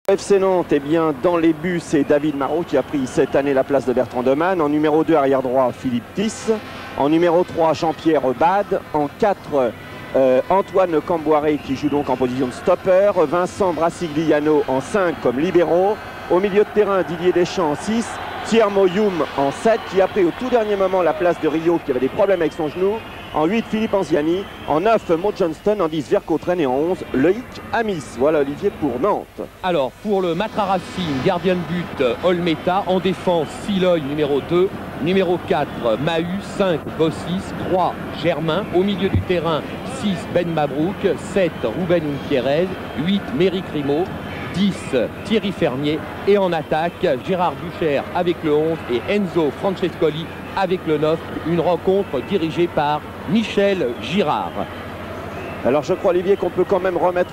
FC Nantes, eh bien, dans les buts, c'est David Marot qui a pris cette année la place de Bertrand Demann. En numéro 2, arrière droit, Philippe Tiss. En numéro 3, Jean-Pierre Bade. En 4, Antoine Camboiré qui joue donc en position de stopper. Vincent Brassigliano en 5 comme libéraux. Au milieu de terrain, Didier Deschamps en 6. Thiermo Youm en 7 qui a pris au tout dernier moment la place de Rio qui avait des problèmes avec son genou. En 8, Philippe Anziani. En 9, Mo Johnston. En 10, Vercotteren. Et en 11, Loïc Amis. Voilà, Olivier, pour Nantes. Alors, pour le Matra Racing, gardien de but, Olmeta. En défense, Siloy, numéro 2. Numéro 4, Mahu. 5, Bossis. 3, Germain. Au milieu du terrain, 6, Ben Mabrouk. 7, Ruben Umpierrez. 8, Méric Rimaud. 10, Thierry Fernier. Et en attaque, Gérard Bucher avec le 11 et Enzo Francescoli avec le 9. Une rencontre dirigée par Michel Girard. Alors je crois, Olivier, qu'on peut quand même remettre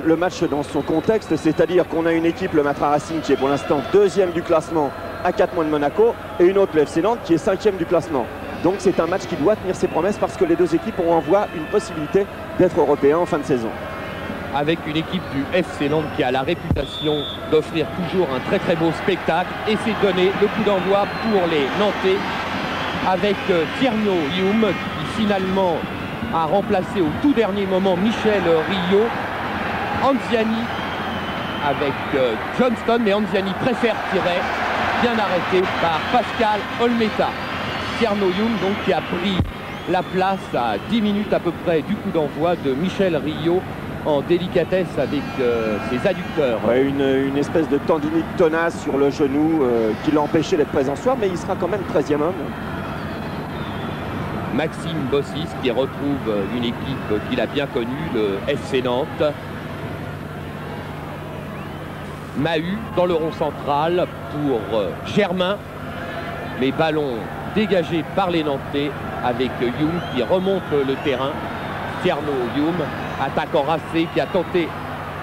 le match dans son contexte, c'est-à-dire qu'on a une équipe, le Matra Racing, qui est pour l'instant 2e du classement à 4 points de Monaco, et une autre, le FC Nantes, qui est 5e du classement. Donc c'est un match qui doit tenir ses promesses parce que les deux équipes auront en voie une possibilité d'être européens en fin de saison. Avec une équipe du FC Nantes qui a la réputation d'offrir toujours un très très beau spectacle, et c'est donné le coup d'envoi pour les Nantais avec Thierno Youm qui finalement a remplacé au tout dernier moment Michel Rio. Anziani avec Johnston, mais Anziani préfère tirer, bien arrêté par Pascal Olmeta. Thierno Youm donc qui a pris la place à 10 minutes à peu près du coup d'envoi de Michel Rio en délicatesse avec ses adducteurs. Ouais, une espèce de tendinite tenace sur le genou qui l'a empêché d'être présent ce soir, mais il sera quand même 13e homme. Maxime Bossis qui retrouve une équipe qu'il a bien connue, le FC Nantes. Mahu dans le rond central pour Germain. Les ballons dégagés par les Nantais avec Youm qui remonte le terrain. Thierno Youm, attaquant racé qui a tenté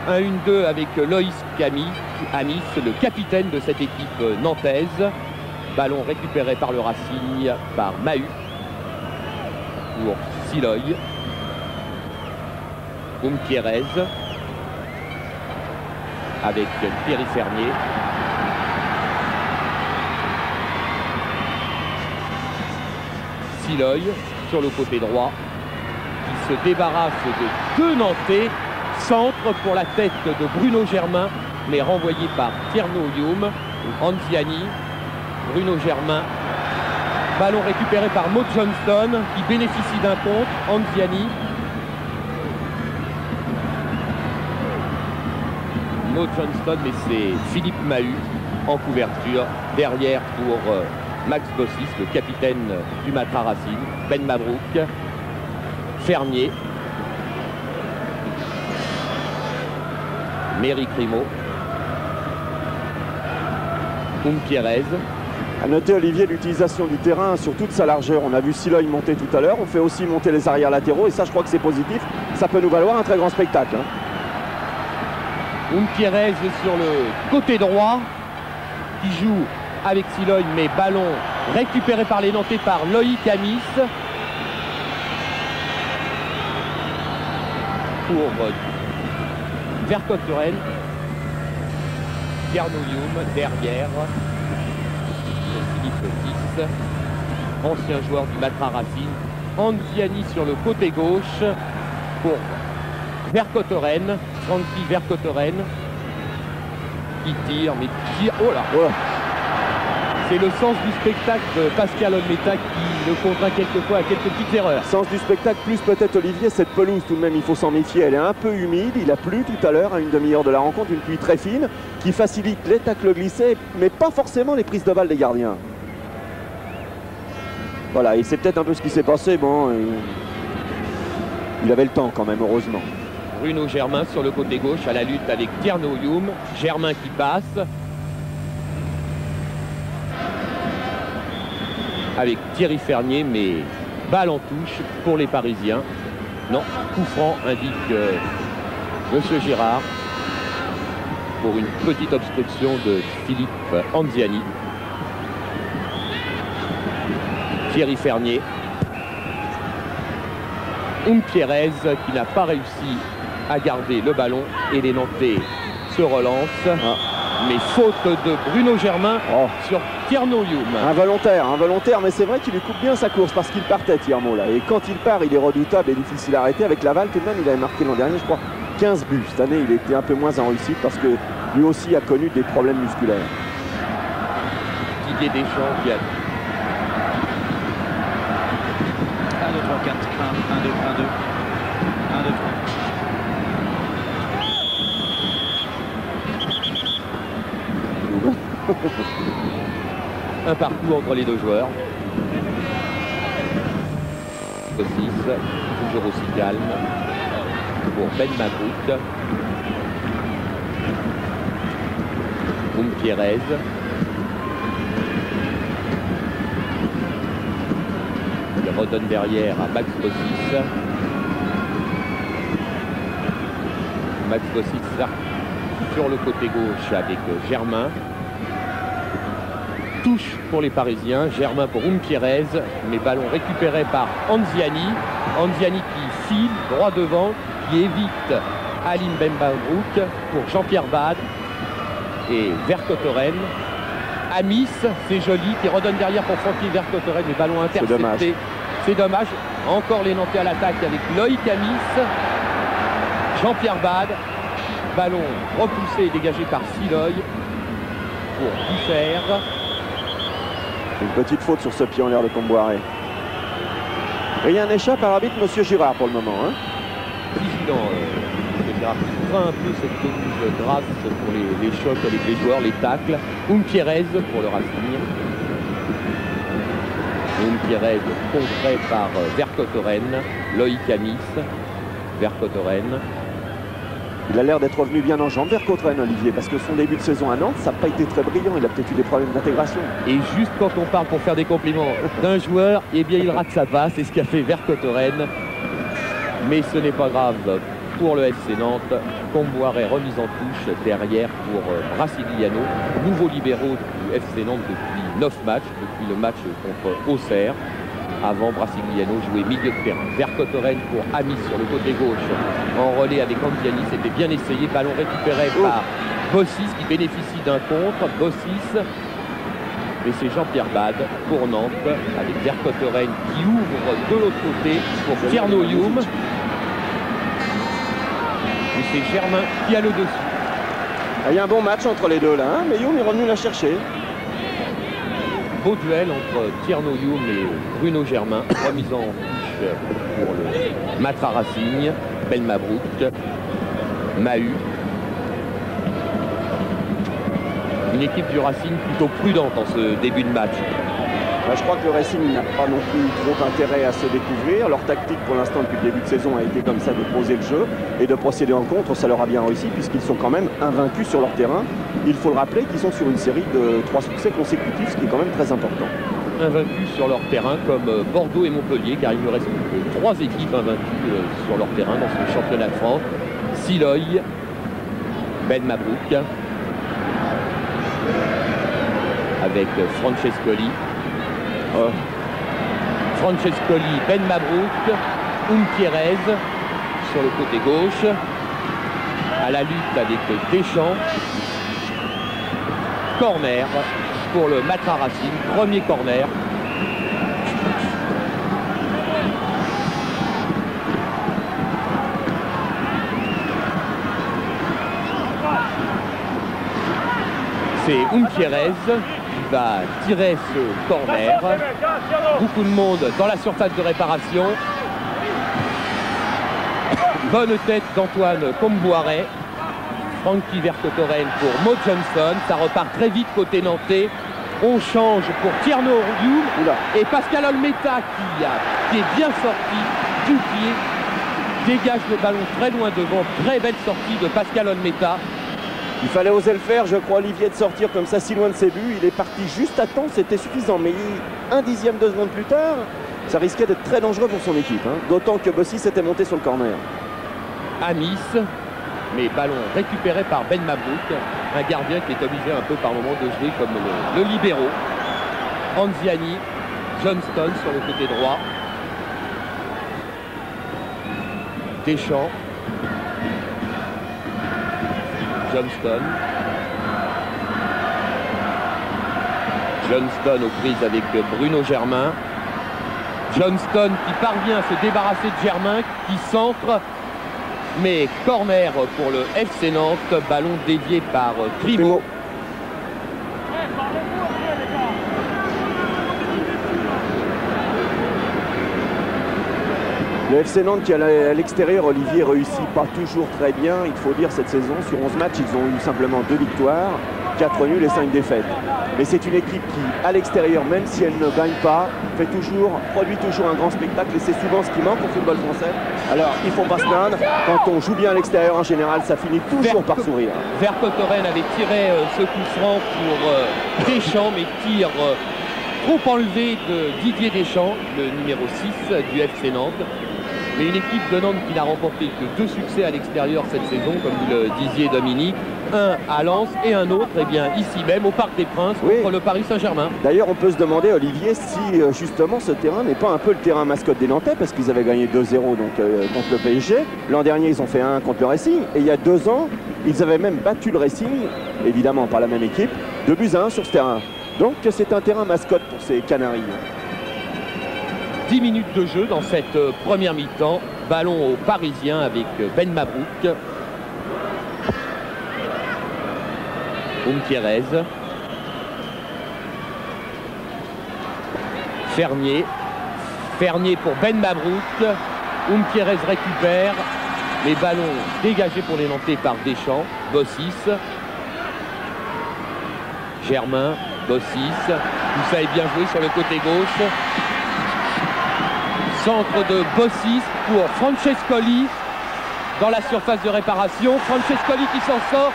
1-1-2 avec Loïs Amis, le capitaine de cette équipe nantaise. Ballon récupéré par le Racing, par Mahu. Pour Siloy. Umpierrez. Avec Thierry Fernier. Siloy sur le côté droit. Qui se débarrasse de 2 Nantais. Centre pour la tête de Bruno Germain, mais renvoyé par Thierno Youm. Anziani. Bruno Germain. Ballon récupéré par Mo Johnston qui bénéficie d'un contre. Anziani. Mo Johnston, mais c'est Philippe Mahu en couverture. Derrière pour Max Bossis, le capitaine du Matra Racing. Ben Mabrouk. Fernier. Méric Rimaud. Umpierrez. À noter, Olivier, l'utilisation du terrain sur toute sa largeur. On a vu Siloy monter tout à l'heure. On fait aussi monter les arrières latéraux. Et ça, je crois que c'est positif. Ça peut nous valoir un très grand spectacle. Umpierrez sur le côté droit qui joue avec Siloy, mais ballon récupéré par les Nantais par Loïc Amis. Pour Vercotteren. Thierno Youm derrière. Philippe Tiss, ancien joueur du Matra Racing. Anziani sur le côté gauche pour Vercotteren. Francky Vercotteren qui tire, mais qui tire. Oh là! Oh. C'est le sens du spectacle de Pascal Olmeta qui le contraint quelquefois à quelques petites erreurs. Sens du spectacle, plus peut-être, Olivier, cette pelouse tout de même, il faut s'en méfier. Elle est un peu humide, il a plu tout à l'heure à une demi-heure de la rencontre, une pluie très fine qui facilite les tacles glissés, mais pas forcément les prises de balles des gardiens. Voilà, et c'est peut-être un peu ce qui s'est passé. Bon, il avait le temps quand même, heureusement. Bruno Germain sur le côté gauche à la lutte avec Thierno Youm. Germain qui passe. Avec Thierry Fernier, mais balle en touche pour les Parisiens. Non, coup franc, indique Monsieur Girard, pour une petite obstruction de Philippe Anziani. Thierry Fernier. Umpierrez qui n'a pas réussi à garder le ballon, et les Nantais se relance. Mais faute de Bruno Germain sur Tierno Youm. Involontaire, mais c'est vrai qu'il lui coupe bien sa course parce qu'il partait Tierno là. Et quand il part, il est redoutable et difficile à arrêter. Avec Laval, tout de même, il avait marqué l'an dernier, je crois, 15 buts. Cette année, il était un peu moins en réussite parce que lui aussi a connu des problèmes musculaires. Didier Deschamps qui a... 1, 2, 3, 4, 1, 2, 1, 2, 1, 2, 3. Un partout entre les deux joueurs. 6, toujours aussi calme pour Ben Mabrouk. Pierrez. Il redonne derrière à Max Bossis. Max Bossis sur le côté gauche avec Germain. Touche pour les Parisiens, Germain pour Pierrez, mais ballon récupéré par Anziani. Anziani qui file droit devant, qui évite Aline Ben Mabrouk pour Jean-Pierre Bade et Vercotteren. Amis, c'est joli, qui redonne derrière pour Francky Vercotteren, mais ballon intercepté. C'est dommage. Encore les Nantais à l'attaque avec Loïc Amis. Jean-Pierre Bade. Ballon repoussé et dégagé par Siloy pour Buffert. Une petite faute sur ce pied en l'air de Comboiré. Et il y a un échappe à arbitre, Monsieur Girard, pour le moment. Vigilant, Monsieur Girard qui prend un peu cette pelouse grasse pour les chocs avec les joueurs, les tacles. Pierrez pour le Racing. Pierrez contré par Vercotteren. Loïc Amis. Vercotteren. Il a l'air d'être revenu bien en jambes, Vercotteren, Olivier, parce que son début de saison à Nantes, ça n'a pas été très brillant. Il a peut-être eu des problèmes d'intégration. Et juste quand on parle pour faire des compliments d'un joueur, eh bien il rate sa passe. C'est ce qu'a fait Vercotteren. Mais ce n'est pas grave pour le FC Nantes. Comboiré remise en touche derrière pour Brasiliano. Nouveau libéraux du FC Nantes depuis 9 matchs, depuis le match contre Auxerre. Avant, Brasiliano jouait milieu de terrain. Vercotteren pour Amis sur le côté gauche. En relais avec Anziani, c'était bien essayé. Ballon récupéré par Bossis qui bénéficie d'un contre. Bossis. Et c'est Jean-Pierre Bade pour Nantes avec Vercotteren qui ouvre de l'autre côté pour Tierno Youm. Et c'est Germain qui a le dessus. Il y a un bon match entre les deux là, mais Youm est revenu la chercher. Beau duel entre Tierno Youm et Bruno Germain, remise en touche pour le Matra Racing, Ben Mabrouk, Mahut. Une équipe du Racing plutôt prudente en ce début de match. Je crois que le Racing n'a pas non plus trop intérêt à se découvrir. Leur tactique pour l'instant depuis le début de saison a été comme ça de poser le jeu et de procéder en contre. Ça leur a bien réussi puisqu'ils sont quand même invaincus sur leur terrain. Il faut le rappeler qu'ils sont sur une série de 3 succès consécutifs, ce qui est quand même très important. Invaincus sur leur terrain comme Bordeaux et Montpellier, car il ne reste que 3 équipes invaincues sur leur terrain dans ce championnat de France. Siloy, Ben Mabrouk, avec Francescoli. Francescoli, Ben Mabrouk, Pierrez sur le côté gauche, à la lutte avec Deschamps. Corner pour le Matra Racing, premier corner. C'est Pierrez qui va tirer ce corner. Beaucoup de monde dans la surface de réparation. Bonne tête d'Antoine Comboiré. Francky Vercotteren pour Mo Johnson. Ça repart très vite côté nantais. On change pour Tierno Youm et Pascal Olmeta qui est bien sorti du pied. Dégage le ballon très loin devant. Très belle sortie de Pascal Olmeta. Il fallait oser le faire, je crois, Olivier, de sortir comme ça si loin de ses buts. Il est parti juste à temps, c'était suffisant. Mais un dixième de seconde plus tard, ça risquait d'être très dangereux pour son équipe. D'autant que Bossis était monté sur le corner. Amis, mais ballon récupéré par Ben Mabrouk, un gardien qui est obligé un peu par moment de jouer comme le libéro. Anziani, Johnston sur le côté droit. Deschamps. Johnston. Johnston aux prises avec Bruno Germain. Johnston qui parvient à se débarrasser de Germain, qui centre. Mais corner pour le FC Nantes, ballon dévié par Grimaud. Le FC Nantes qui à l'extérieur, Olivier, réussit pas toujours très bien. Il faut dire cette saison, sur 11 matchs, ils ont eu simplement 2 victoires, 4 nuls et 5 défaites. Mais c'est une équipe qui, à l'extérieur, même si elle ne gagne pas, produit toujours un grand spectacle et c'est souvent ce qui manque au football français. Alors, il ne faut pas se plaindre. Quand on joue bien à l'extérieur, en général, ça finit toujours par sourire. Vercotteren avait tiré ce coup franc pour Deschamps, mais tir trop enlevé de Didier Deschamps, le numéro 6 du FC Nantes. Mais une équipe de Nantes qui n'a remporté que 2 succès à l'extérieur cette saison, comme vous le disiez Dominique. Un à Lens et un autre, eh bien, ici même au Parc des Princes, contre le Paris Saint-Germain. D'ailleurs, on peut se demander, Olivier, si justement ce terrain n'est pas un peu le terrain mascotte des Nantais, parce qu'ils avaient gagné 2-0 contre le PSG. L'an dernier, ils ont fait 1 contre le Racing. Et il y a 2 ans, ils avaient même battu le Racing, évidemment pas la même équipe, 2-1 sur ce terrain. Donc c'est un terrain mascotte pour ces Canaries. 10 minutes de jeu dans cette première mi-temps. Ballon aux Parisiens avec Ben Mabrouk. Thierez. Fernier. Fernier pour Ben Mabrouk. Thierez récupère. Les ballons dégagés pour les Nantais par Deschamps. Bossis. Germain. Bossis. Tout ça est bien joué sur le côté gauche. Centre de Bossis pour Francescoli dans la surface de réparation. Francescoli qui s'en sort.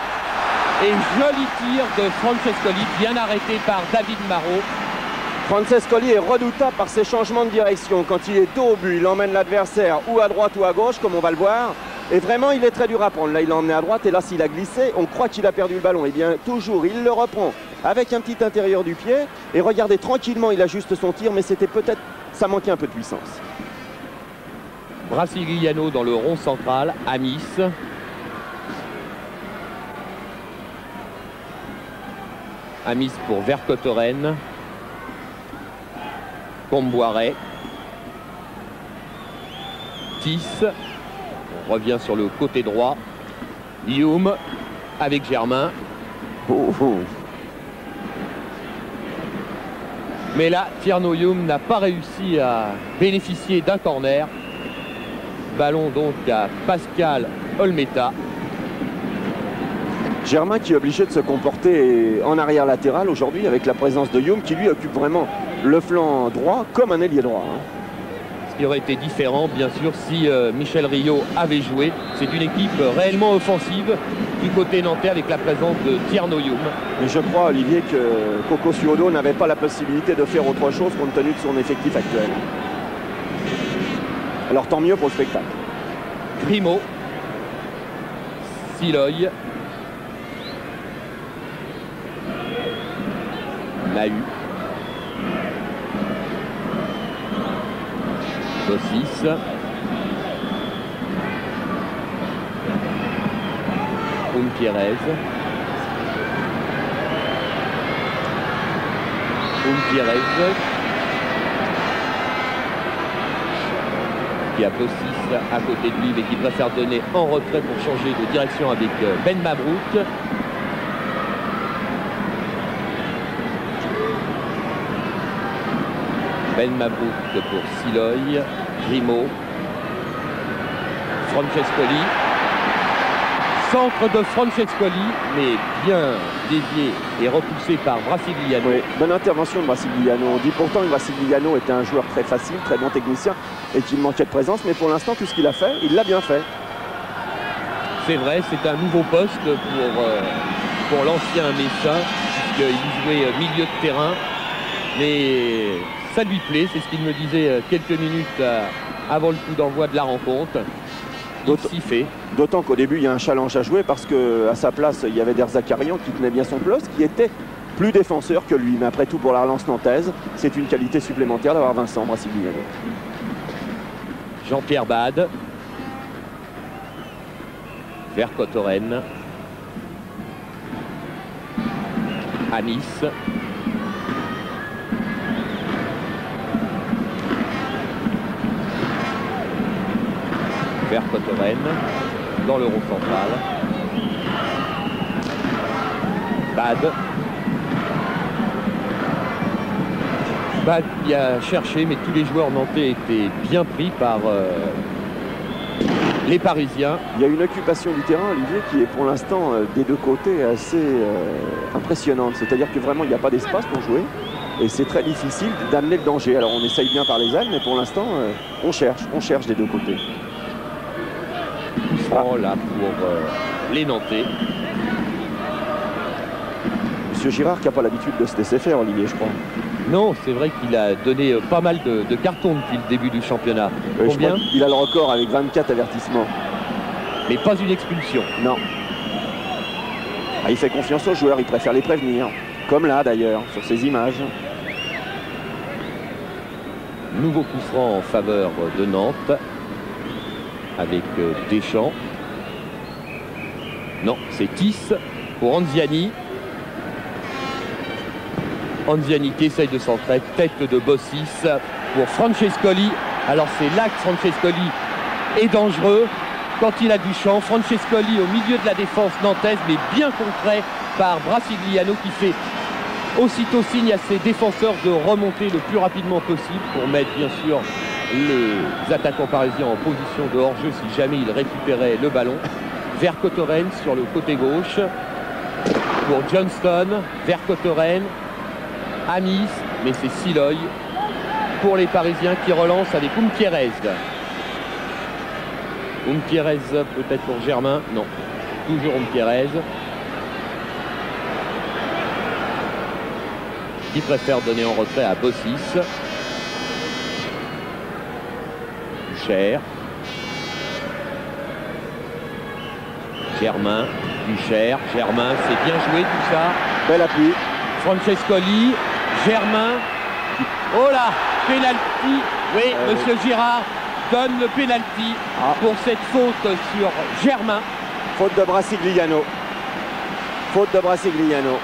Et joli tir de Francescoli, bien arrêté par David Marot. Francescoli est redoutable par ses changements de direction. Quand il est dos au but, il emmène l'adversaire ou à droite ou à gauche, comme on va le voir. Et vraiment, il est très dur à prendre. Là, il l'a emmené à droite et là, s'il a glissé, on croit qu'il a perdu le ballon. Et bien, toujours, il le reprend avec un petit intérieur du pied. Et regardez, tranquillement, il ajuste son tir, mais c'était peut-être, ça manquait un peu de puissance. Brasiliano dans le rond central, Amis. Amis pour Vercotteren. Comboiré. Tis. On revient sur le côté droit. Youm avec Germain. Mais là, Tierno Youm n'a pas réussi à bénéficier d'un corner. Ballon donc à Pascal Olmeta. Germain qui est obligé de se comporter en arrière latéral aujourd'hui avec la présence de Youm qui lui occupe vraiment le flanc droit comme un ailier droit. Ce qui aurait été différent bien sûr si Michel Rio avait joué. C'est une équipe réellement offensive du côté nantais avec la présence de Tierno Youm. Mais je crois Olivier que Coco Suodo n'avait pas la possibilité de faire autre chose compte tenu de son effectif actuel. Alors tant mieux pour le spectacle. Grimaud. Siloy. Mahut. Bossis. Thierez. Thierez. Qui a Bossis à côté de lui mais qui préfère donner en retrait pour changer de direction avec Ben Mabrouk. Ben Mabrouk pour Siloy. Grimaud. Francescoli. Centre de Francescoli, mais bien dévié et repoussé par Brasiliano. Oui, bonne intervention de Brasiliano. On dit pourtant que Brasiliano était un joueur très facile, très bon technicien et qu'il manquait de présence, mais pour l'instant, tout ce qu'il a fait, il l'a bien fait. C'est vrai, c'est un nouveau poste pour l'ancien Messin, puisqu'il jouait milieu de terrain, mais ça lui plaît, c'est ce qu'il me disait quelques minutes avant le coup d'envoi de la rencontre. Il s'y fait. D'autant qu'au début, il y a un challenge à jouer parce qu'à sa place, il y avait Der Zakarian qui tenait bien son poste, qui était plus défenseur que lui. Mais après tout, pour la relance nantaise, c'est une qualité supplémentaire d'avoir Vincent Brasiliano. Jean-Pierre Bade. Vercotteren. à Nice. Vercotteren dans l'euro central. Bad y a cherché, mais tous les joueurs nantais étaient bien pris par les Parisiens. Il y a une occupation du terrain, Olivier, qui est pour l'instant des deux côtés assez impressionnante. C'est-à-dire que vraiment il n'y a pas d'espace pour jouer et c'est très difficile d'amener le danger. Alors on essaye bien par les ailes, mais pour l'instant on cherche des deux côtés. Là pour les Nantais. Monsieur Girard qui n'a pas l'habitude de se laisser faire, Olivier, je crois. Non, c'est vrai qu'il a donné pas mal de cartons depuis le début du championnat. Combien? Il a le record avec 24 avertissements. Mais pas une expulsion. Non. Ah, il fait confiance aux joueurs, il préfère les prévenir. Comme là d'ailleurs, sur ces images. Nouveau coup franc en faveur de Nantes. Avec Deschamps. Non, c'est Tiss pour Anziani. Anziani qui essaye de centrer, tête de Bossis pour Francescoli. Alors c'est là que Francescoli est dangereux quand il a du champ. Francescoli au milieu de la défense nantaise, mais bien contré par Brasigliano qui fait aussitôt signe à ses défenseurs de remonter le plus rapidement possible pour mettre bien sûr les attaquants parisiens en position de hors-jeu si jamais ils récupéraient le ballon. Vercotteren sur le côté gauche pour Johnston. Vercotteren, Amis, mais c'est Siloy pour les Parisiens qui relancent avec Umpierrez. Umpierrez peut-être pour Germain, non, toujours Umpierrez. Qui préfère donner en retrait à Bossis. Ducher. Germain, Ducher, Germain, c'est bien joué tout ça. Bel appui. Francescoli, Germain. Oh là, pénalty. Oui, monsieur Girard donne le pénalty pour cette faute sur Germain. Faute de Brasigliano. Faute de Brasigliano.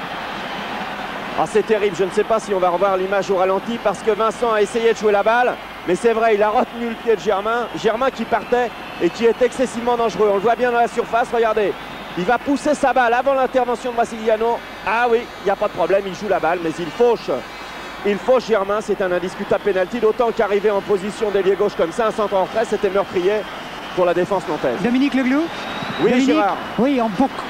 Ah, c'est terrible, je ne sais pas si on va revoir l'image au ralenti parce que Vincent a essayé de jouer la balle. Mais c'est vrai, il a retenu le pied de Germain. Germain qui partait et qui est excessivement dangereux. On le voit bien dans la surface, regardez. Il va pousser sa balle avant l'intervention de Brasigliano. Ah oui, il n'y a pas de problème, il joue la balle, mais il fauche. Il fauche Germain, c'est un indiscutable pénalty. D'autant qu'arriver en position d'ailier gauche comme ça, un centre en retrait, c'était meurtrier pour la défense nantaise. Dominique Leglou. Oui, Dominique, Girard. Oui,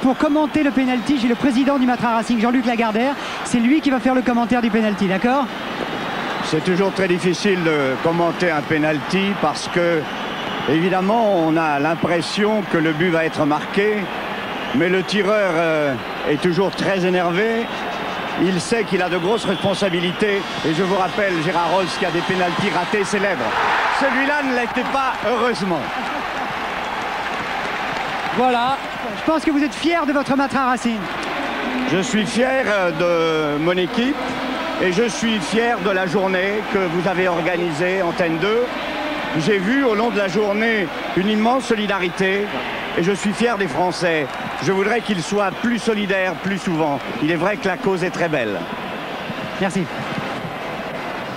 pour commenter le pénalty, j'ai le président du Matra Racing, Jean-Luc Lagardère. C'est lui qui va faire le commentaire du pénalty, d'accord? C'est toujours très difficile de commenter un pénalty parce que, évidemment, on a l'impression que le but va être marqué, mais le tireur est toujours très énervé. Il sait qu'il a de grosses responsabilités et je vous rappelle, Gérard Rolls qui a des pénaltys ratés célèbres. Celui-là ne l'était pas, heureusement. Voilà, je pense que vous êtes fier de votre Matra Racing. Je suis fier de mon équipe et je suis fier de la journée que vous avez organisée, Antenne 2. J'ai vu au long de la journée une immense solidarité et je suis fier des Français. Je voudrais qu'ils soient plus solidaires plus souvent. Il est vrai que la cause est très belle. Merci.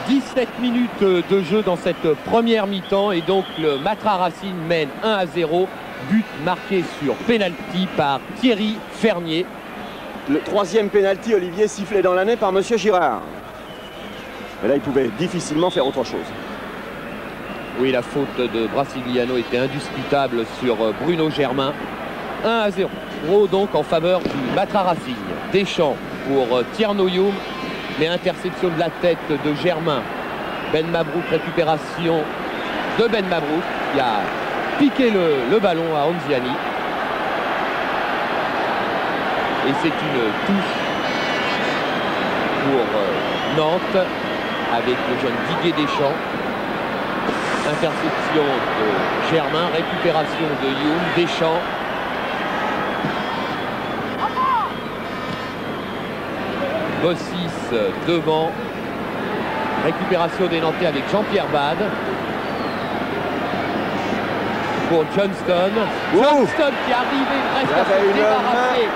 17 minutes de jeu dans cette première mi-temps et donc le Matra Racing mène 1-0. But marqué sur pénalty par Thierry Fernier. Le troisième pénalty, Olivier, sifflé dans l'année par monsieur Girard. Et là, il pouvait difficilement faire autre chose. Oui, la faute de Brasigliano était indiscutable sur Bruno Germain. 1-0 donc en faveur du Matra Racing. Deschamps pour Tierno Youm, mais interception de la tête de Germain. Ben Mabrouk, récupération de Ben Mabrouk qui a piqué le ballon à Anziani. Et c'est une touche pour Nantes avec le jeune Didier Deschamps. Interception de Germain, récupération de Youm, Deschamps. Bossis devant. Récupération des Nantais avec Jean-Pierre Bade. Pour Johnston. Johnston qui arrivait presque à se débarrasser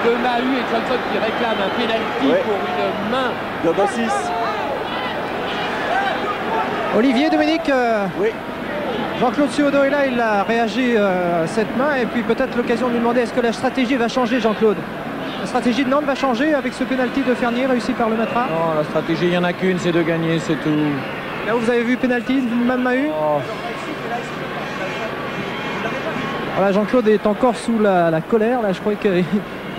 de Mahut et Johnson qui réclament un pénalty pour une main de Bossis. Olivier, Dominique, Oui. Jean-Claude Suodo est là, il a réagi à cette main et puis peut-être l'occasion de lui demander est-ce que la stratégie va changer, Jean-Claude? La stratégie de Nantes va changer avec ce pénalty de Fernier réussi par le Matra? Non, la stratégie, il n'y en a qu'une, c'est de gagner, c'est tout. Là où vous avez vu pénalty, même Mahut? Oh. Voilà, Jean-Claude est encore sous la colère, là je crois qu'il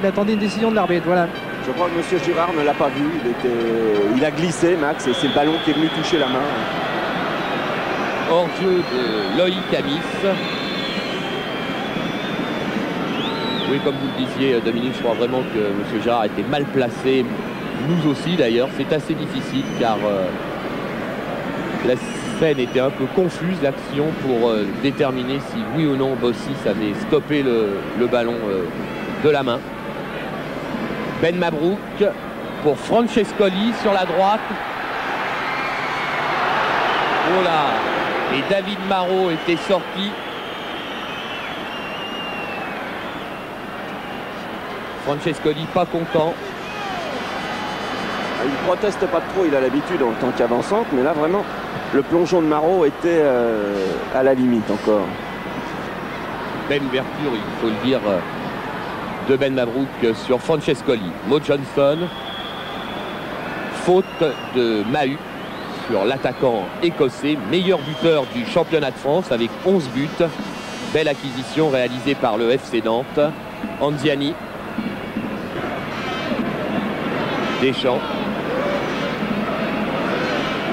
attendait une décision de l'arbitre. Voilà. Je crois que M. Girard ne l'a pas vu. Il a glissé, Max, et c'est le ballon qui est venu toucher la main. Hors-jeu de Loïc Amis. Oui, comme vous le disiez, Dominique, je crois vraiment que M. Girard était mal placé. Nous aussi, d'ailleurs. C'est assez difficile, car la scène était un peu confuse, l'action, pour déterminer si, oui ou non, Bossis avait stoppé le ballon de la main. Ben Mabrouk pour Francescoli sur la droite. Oh là! Et David Marot était sorti. Francescoli pas content. Il proteste pas trop, il a l'habitude en tant qu'avançante, mais là vraiment le plongeon de Marot était à la limite encore. Belle ouverture, il faut le dire, de Ben Mabrouk sur Francescoli. Mo Johnston. Faute de Mahut sur l'attaquant écossais, meilleur buteur du championnat de France avec 11 buts. Belle acquisition réalisée par le FC Nantes. Anziani. Deschamps.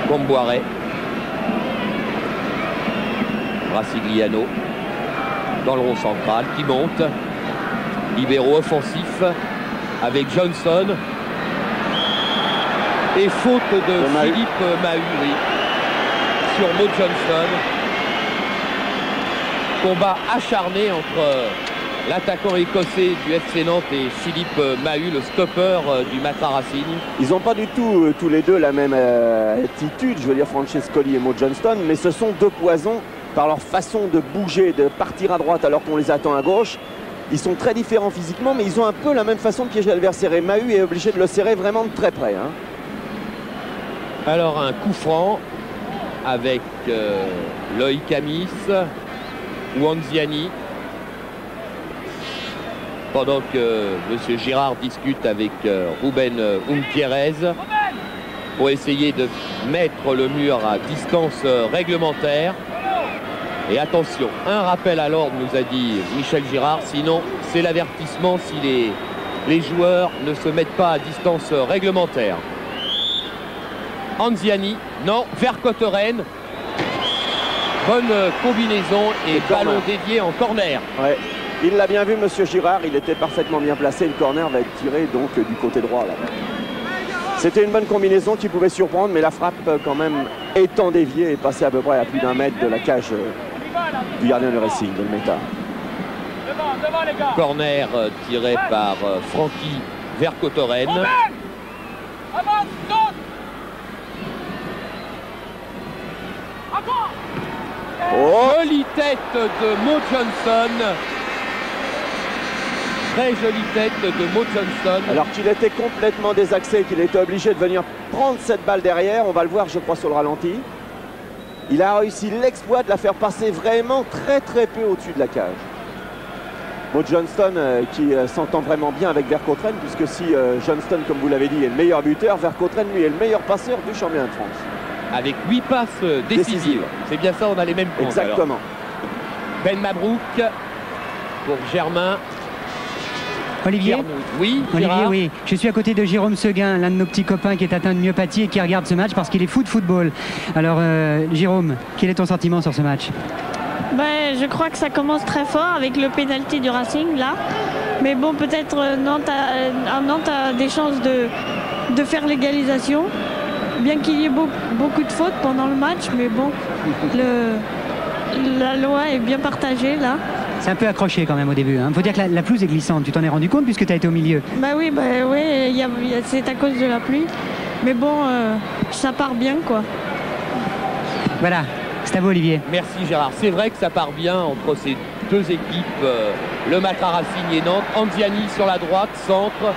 Comboiré. Brassigliano dans le rond central qui monte. Libéraux offensif avec Johnson. Et faute de Philippe Mahut, oui, sur Mo Johnston. Combat acharné entre l'attaquant écossais du FC Nantes et Philippe Mahut, le stopper du Matra Racing. Ils n'ont pas du tout tous les deux la même attitude, je veux dire Francescoli et Mo Johnston, mais ce sont deux poisons par leur façon de bouger, de partir à droite alors qu'on les attend à gauche. Ils sont très différents physiquement, mais ils ont un peu la même façon de piéger l'adversaire. Et Mahut est obligé de le serrer vraiment de très près. Hein. Alors un coup franc avec Loïc Amis ou Anziani. Pendant que M. Girard discute avec Ruben Umpierrez pour essayer de mettre le mur à distance réglementaire. Et attention, un rappel à l'ordre, nous a dit Michel Girard, sinon c'est l'avertissement si les joueurs ne se mettent pas à distance réglementaire. Anziani, non, Vercotteren. Bonne combinaison et ballon dévié en corner. Ouais. Il l'a bien vu, M. Girard, il était parfaitement bien placé. Le corner va être tiré donc du côté droit. C'était une bonne combinaison qui pouvait surprendre, mais la frappe quand même étant déviée est passée à peu près à plus d'un mètre de la cage du gardien du Racing, de Meta. Corner tiré par Francky Vercotteren. Jolie tête de Mo Johnston. Très jolie tête de Mo Johnston. Alors qu'il était complètement désaxé, qu'il était obligé de venir prendre cette balle derrière. On va le voir, je crois, sur le ralenti. Il a réussi l'exploit de la faire passer vraiment très peu au-dessus de la cage. Mo Johnston qui s'entend vraiment bien avec Vercotteren, puisque si Johnston, comme vous l'avez dit, est le meilleur buteur, Vercotteren, lui, est le meilleur passeur du championnat de France. Avec 8 passes décisives. C'est bien ça, on a les mêmes comptes. Exactement. Alors. Ben Mabrouk pour Germain. Olivier, oui, Olivier, oui. Je suis à côté de Jérôme Seguin, l'un de nos petits copains qui est atteint de myopathie et qui regarde ce match parce qu'il est fou de football. Alors, Jérôme, quel est ton sentiment sur ce match? Je crois que ça commence très fort avec le pénalty du Racing, là. Mais bon, peut-être Nantes a des chances de faire l'égalisation. Bien qu'il y ait beaucoup de fautes pendant le match, mais bon, la loi est bien partagée, là. C'est un peu accroché quand même au début. Il faut dire que la pelouse est glissante. Tu t'en es rendu compte puisque tu as été au milieu? Oui, c'est à cause de la pluie. Mais bon, ça part bien, quoi. Voilà, c'est à vous, Olivier. Merci Gérard. C'est vrai que ça part bien entre ces deux équipes, le Matra Racing et Nantes. Anziani sur la droite, centre.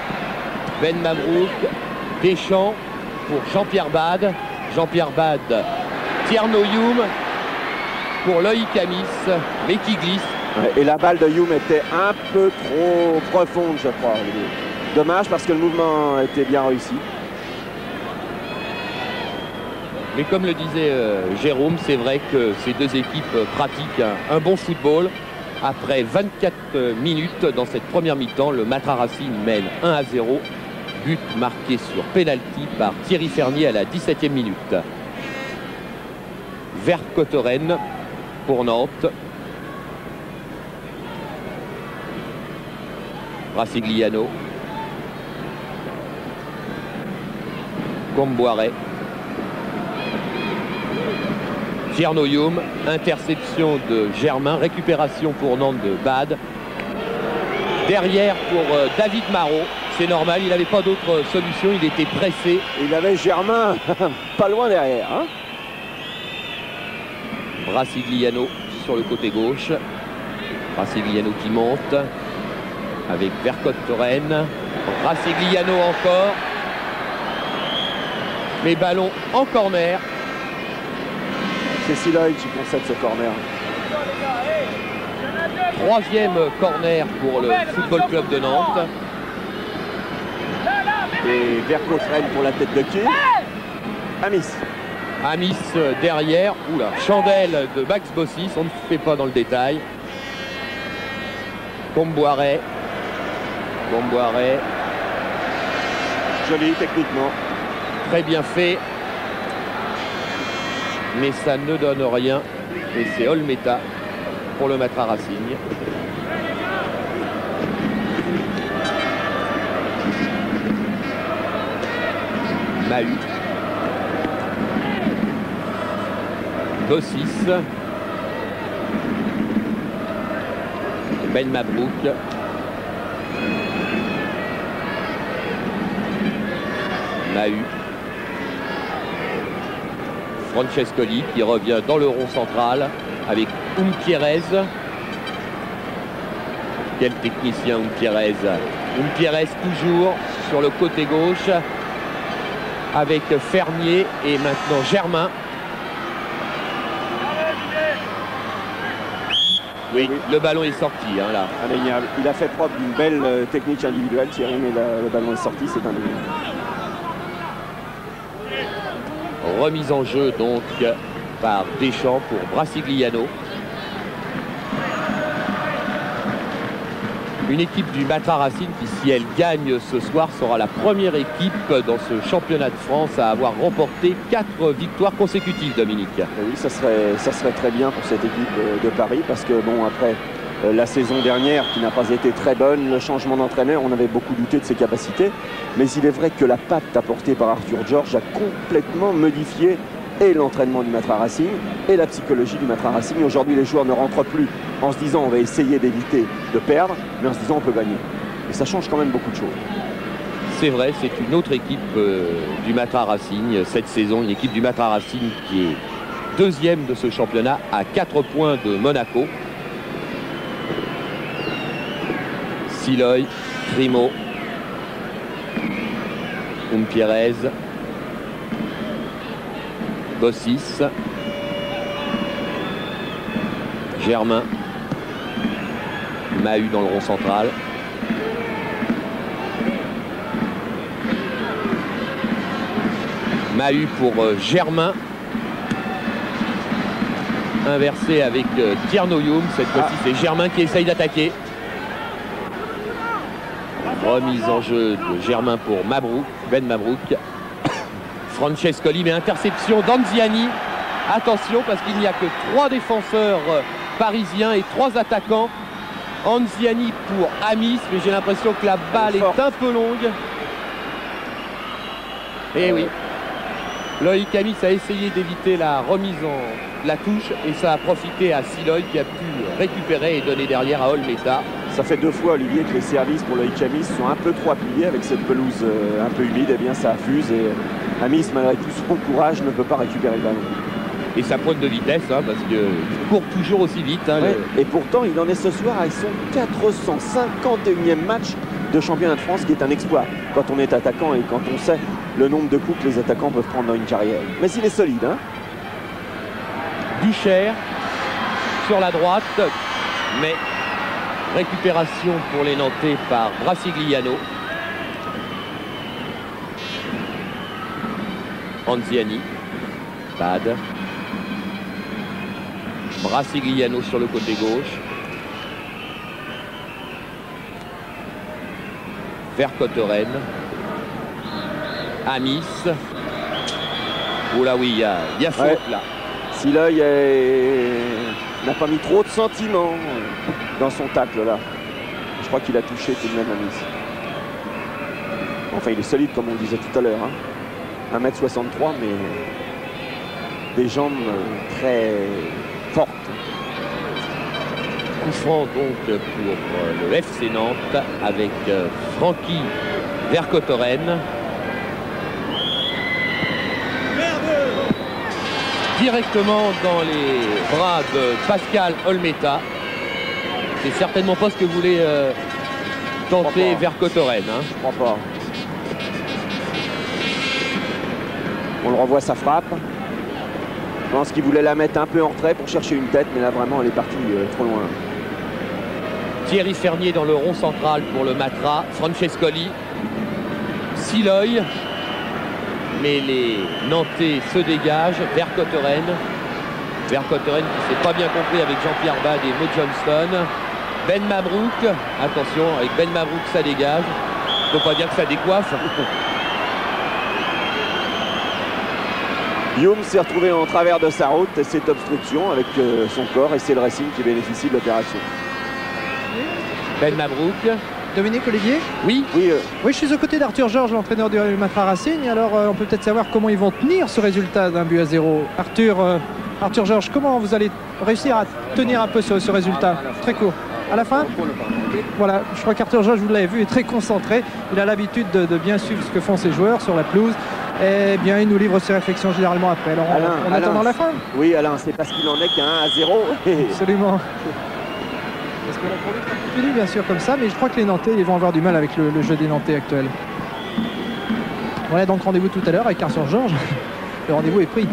Ben Mabrouk, Deschamps pour Jean-Pierre Bade. Jean-Pierre Bade, Tierno Youm pour Loïc Amis, mais qui glisse. Et la balle de Youm était un peu trop profonde, je crois. Dommage parce que le mouvement était bien réussi. Mais comme le disait Jérôme, c'est vrai que ces deux équipes pratiquent un bon football. Après 24 minutes dans cette première mi-temps, le Matra Racing mène 1-0. But marqué sur pénalty par Thierry Fernier à la 17e minute. Vercotteren pour Nantes. Brasigliano. Comboiré. Tierno Youm, interception de Germain, récupération pour Nantes de Bade. Derrière pour David Marot, c'est normal, il n'avait pas d'autre solution, il était pressé. Il avait Germain pas loin derrière. Hein. Brasigliano sur le côté gauche. Brasigliano qui monte avec Vercotteren. Brasigliano encore. Mais ballon en corner. C'est Siloy qui concède ce corner. Troisième corner pour le Football Club de Nantes. Et Vercotteren pour la tête de qui? Amis. Amis derrière. Oula, chandelle de Max Bossis, on ne fait pas dans le détail. Comboiré. Comboiré. Joli techniquement. Très bien fait. Mais ça ne donne rien. Et c'est Olmeta pour le Matra Racing. Mahut. Bossis. Ben Mabrouk. Mahut. Francescoli qui revient dans le rond central avec Umpierrez. Quel technicien Umpierrez. Umpierrez toujours sur le côté gauche avec Fernier et maintenant Germain. Oui, le ballon est sorti hein, là. Indéniable. Il a fait preuve d'une belle technique individuelle Thierry, mais le ballon est sorti, c'est indéniable. Remise en jeu donc par Deschamps pour Brasigliano. Une équipe du Matra Racing qui, si elle gagne ce soir, sera la première équipe dans ce championnat de France à avoir remporté 4 victoires consécutives, Dominique. Et oui, ça serait très bien pour cette équipe de Paris parce que bon, après la saison dernière qui n'a pas été très bonne, le changement d'entraîneur, on avait beaucoup douté de ses capacités, mais il est vrai que la patte apportée par Arthur Georges a complètement modifié et l'entraînement du Matra Racing et la psychologie du Matra Racing. Aujourd'hui, les joueurs ne rentrent plus en se disant on va essayer d'éviter de perdre, mais en se disant on peut gagner. Et ça change quand même beaucoup de choses. C'est vrai, c'est une autre équipe du Matra Racing cette saison, une équipe du Matra Racing qui est deuxième de ce championnat à 4 points de Monaco. Siloy, Primo, Umpierrez, Bossis, Germain, Mahut dans le rond central. Mahut pour Germain. Inversé avec Tierno Youm. Cette fois-ci, c'est Germain qui essaye d'attaquer. Remise en jeu de Germain pour Mabrouk, Ben Mabrouk. Francescoli, mais interception d'Anziani. Attention parce qu'il n'y a que 3 défenseurs parisiens et 3 attaquants. Anziani pour Amis, mais j'ai l'impression que la balle est un peu longue. Et oui, Loïc Amis a essayé d'éviter la remise en la touche et ça a profité à Siloy qui a pu récupérer et donner derrière à Olmeta. Ça fait 2 fois, Olivier, que les services pour Loïc Amis sont un peu trop appuyés avec cette pelouse un peu humide. Et bien ça affuse et Amis, malgré tout son courage, ne peut pas récupérer le ballon. Et ça pointe de vitesse, hein, parce qu'il court toujours aussi vite. Hein, ouais. Et pourtant, il en est ce soir avec son 451e match de championnat de France, qui est un exploit quand on est attaquant et quand on sait le nombre de coups que les attaquants peuvent prendre dans une carrière. Mais il est solide. Hein. Bucher sur la droite, mais récupération pour les Nantais par Brasigliano. Anziani, Bad. Brasigliano sur le côté gauche. Vercotteren. Amis. Oh là oui, il y a faute ouais. Là. Si l'œil n'a pas mis trop de sentiments dans son tacle là. Je crois qu'il a touché tout de même Amis. Enfin, il est solide comme on le disait tout à l'heure. Hein. 1m63, mais des jambes très fortes. Coup franc donc pour le FC Nantes avec Francky Vercotteren. Directement dans les bras de Pascal Olmeta. C'est certainement pas ce que voulait tenter Vercotteren. Hein. Je crois pas. On le revoit sa frappe. Je pense qu'il voulait la mettre un peu en retrait pour chercher une tête, mais là vraiment elle est partie trop loin. Thierry Fernier dans le rond central pour le Matra. Francescoli. Siloy. Mais les Nantais se dégagent. Vercotteren. Vercotteren qui s'est pas bien compris avec Jean-Pierre Bad et Mo Johnston. Ben Mabrouk. Attention, avec Ben Mabrouk ça dégage. Il ne faut pas dire que ça décoiffe. Youm s'est retrouvé en travers de sa route et cette obstruction avec son corps, et c'est le Racing qui bénéficie de l'opération. Ben Mabrouk. Dominique Olivier. Oui. Oui, je suis aux côtés d'Arthur Georges, l'entraîneur du Matra Racing. Alors on peut peut-être savoir comment ils vont tenir ce résultat d'un but à 0. Arthur Georges, comment vous allez réussir à tenir un peu ce résultat? Très court. À la fin, voilà, je crois qu'Arthur Georges, vous l'avez vu, est très concentré. Il a l'habitude de bien suivre ce que font ses joueurs sur la pelouse. Et bien, il nous livre ses réflexions généralement après. Alors, on attend dans la fin. Oui, Alain, c'est parce qu'il en est qu'à 1-0. Absolument. Parce que la production continue, bien sûr, comme ça, mais je crois que les Nantais, ils vont avoir du mal avec le jeu des Nantais actuels. Voilà, donc rendez-vous tout à l'heure avec Arthur Georges. Le rendez-vous est pris.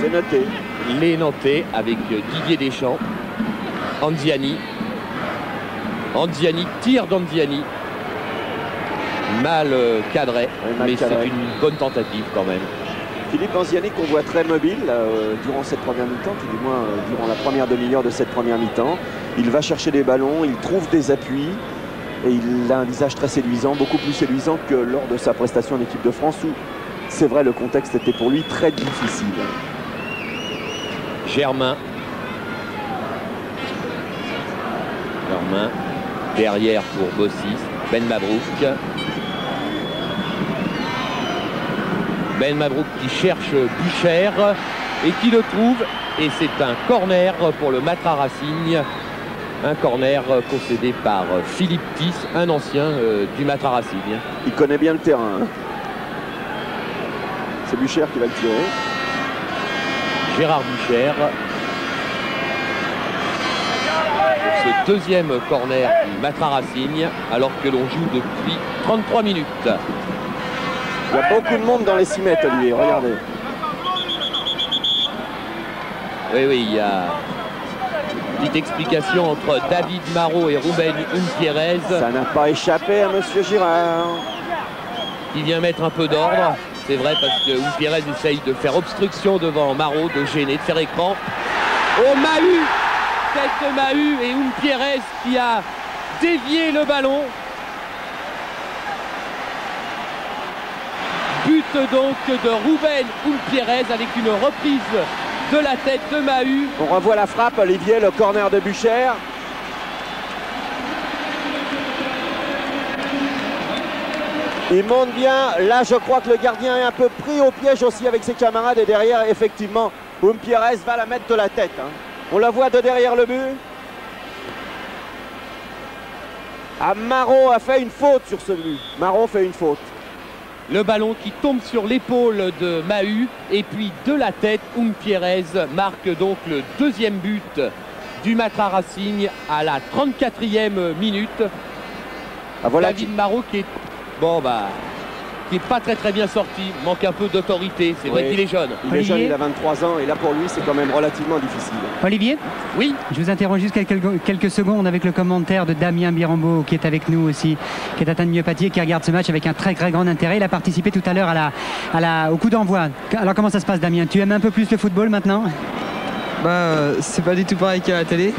C'est noté. Les Nantais avec Didier Deschamps. Anziani. Anziani, tir d'Anziani. Mal cadré, mais c'est une bonne tentative quand même. Philippe Anziani qu'on voit très mobile durant cette première mi-temps, tout du moins durant la première demi-heure de cette première mi-temps. Il va chercher des ballons, il trouve des appuis et il a un visage très séduisant, beaucoup plus séduisant que lors de sa prestation en équipe de France où c'est vrai le contexte était pour lui très difficile. Germain. Germain derrière pour Bossis. Ben Mabrouk. Ben Mabrouk qui cherche Bucher et qui le trouve. Et c'est un corner pour le Matra Racing. Un corner concédé par Philippe Tis, un ancien du Matra Racing. Il connaît bien le terrain. C'est Bucher qui va le tirer. Gérard Bucher. Ce deuxième corner du Matra Racing, alors que l'on joue depuis 33 minutes. Il y a beaucoup de monde dans les 6 mètres, Olivier, regardez. Oui, il y a une petite explication entre David Marot et Ruben Umpierrez. Ça n'a pas échappé à Monsieur Girard. Il vient mettre un peu d'ordre, c'est vrai, parce que Umpierrez essaye de faire obstruction devant Marot, de gêner, de faire écran. Oh, Mahut! Tête de Mahut et Umpierrez qui a dévié le ballon. But donc de Ruben Umpierrez avec une reprise de la tête de Mahut. On revoit la frappe, Olivier, le corner de Bucher. Il monte bien. Là, je crois que le gardien est un peu pris au piège aussi avec ses camarades. Et derrière, effectivement, Umpierrez va la mettre de la tête. Hein. On la voit de derrière le but. Ah, Marot a fait une faute sur ce but. Marot fait une faute. Le ballon qui tombe sur l'épaule de Mahut. Et puis de la tête, Pérez marque donc le deuxième but du Matra Racing à la 34e minute. Ah, voilà David Marot qui est... Bon, qui n'est pas très bien sorti, manque un peu d'autorité. C'est vrai qu'il est jeune. Il est jeune, il a 23 ans et là pour lui c'est quand même relativement difficile. Olivier ? Oui. Je vous interromps juste quelques secondes avec le commentaire de Damien Birambeau qui est avec nous aussi, qui est atteint de myopathie et qui regarde ce match avec un très grand intérêt. Il a participé tout à l'heure au coup d'envoi. Alors comment ça se passe, Damien? Tu aimes un peu plus le football maintenant? C'est pas du tout pareil qu'à la télé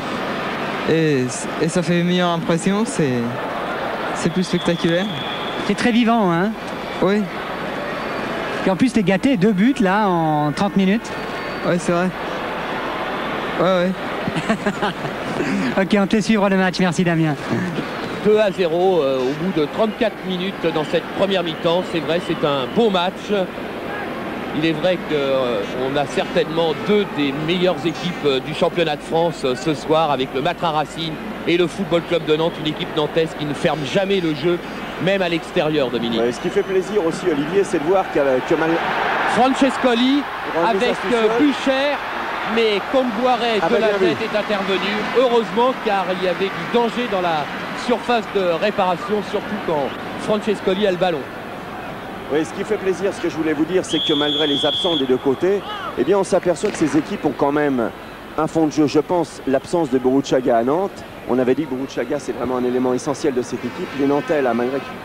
et ça fait une meilleure impression, c'est plus spectaculaire. C'est très vivant, hein? Oui. Et en plus, t'es gâté, 2 buts là en 30 minutes. Ouais, c'est vrai. Ouais. Ok, on te laisse suivre le match. Merci, Damien. 2-0 au bout de 34 minutes dans cette première mi-temps. C'est vrai, c'est un beau match. Il est vrai qu'on a certainement 2 des meilleures équipes du championnat de France ce soir avec le Matra Racing et le Football Club de Nantes, une équipe nantaise qui ne ferme jamais le jeu, même à l'extérieur, Dominique. Ce qui fait plaisir aussi, Olivier, c'est de voir que Francescoli avec Bucher, mais Comboiré de la tête est intervenu. Heureusement, car il y avait du danger dans la surface de réparation, surtout quand Francescoli a le ballon. Oui, ce qui fait plaisir, ce que je voulais vous dire, c'est que malgré les absents des deux côtés, eh bien, on s'aperçoit que ces équipes ont quand même un fond de jeu. Je pense l'absence de Boruchaga à Nantes. On avait dit que Boruchaga, c'est vraiment un élément essentiel de cette équipe. Les Nantais, là,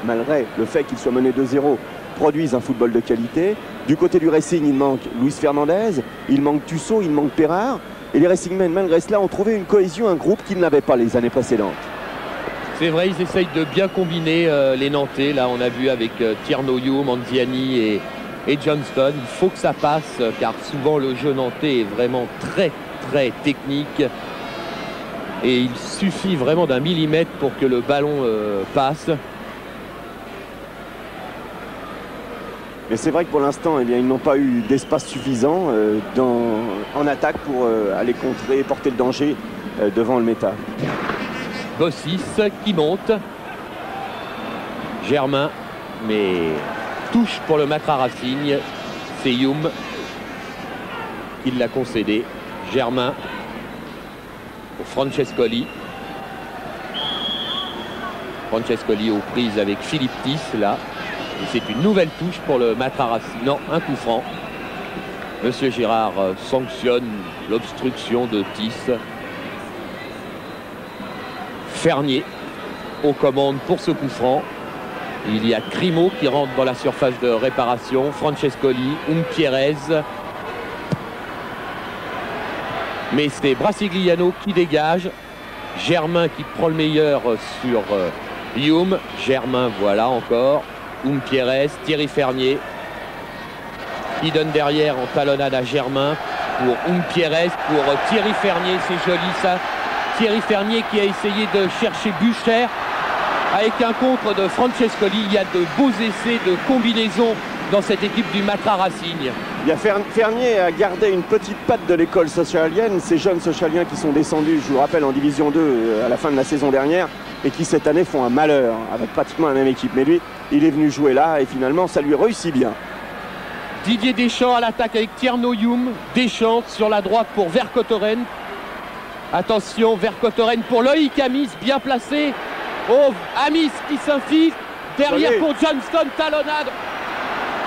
malgré le fait qu'ils soient menés 2-0, produisent un football de qualité. Du côté du Racing, il manque Luis Fernandez, il manque Tussaud, il manque Perrard. Et les Racingmen, malgré cela, ont trouvé une cohésion, un groupe qu'ils n'avaient pas les années précédentes. C'est vrai, ils essayent de bien combiner les Nantais. Là, on a vu avec Tierno Youm, Anziani et Johnston. Il faut que ça passe, car souvent le jeu nantais est vraiment très technique. Et il suffit vraiment d'un millimètre pour que le ballon passe. Mais c'est vrai que pour l'instant, eh bien, ils n'ont pas eu d'espace suffisant en attaque pour aller contrer et porter le danger devant le métal. Bossis qui monte. Germain, mais touche pour le Matra Racing. C'est Youm qui l'a concédé. Germain pour Francescoli. Francescoli aux prises avec Philippe Tis là. Et c'est une nouvelle touche pour le Matra Racing. Non, un coup franc. Monsieur Girard sanctionne l'obstruction de Tis. Fernier aux commandes pour ce coup franc. Il y a Crimo qui rentre dans la surface de réparation. Francescoli, Pérez. Mais c'est Brasigliano qui dégage. Germain qui prend le meilleur sur Youm. Germain, voilà encore. Pérez, Thierry Fernier. Il donne derrière en talonnade à Germain pour Pérez, pour Thierry Fernier. C'est joli ça. Thierry Fernier qui a essayé de chercher Bucher avec un contre de Francescoli. Il y a de beaux essais de combinaison dans cette équipe du Matra Racing. Il y a Fernier a gardé une petite patte de l'école socialienne, ces jeunes socialiens qui sont descendus, je vous rappelle, en Division 2 à la fin de la saison dernière et qui cette année font un malheur avec pratiquement la même équipe. Mais lui, il est venu jouer là et finalement ça lui réussit bien. Didier Deschamps à l'attaque avec Tierno Youm. Deschamps sur la droite pour Vercotteren. Attention, Vercotteren pour Loïc Amis, bien placé. Oh, Amis qui s'infile. Derrière pour Johnston, talonnade.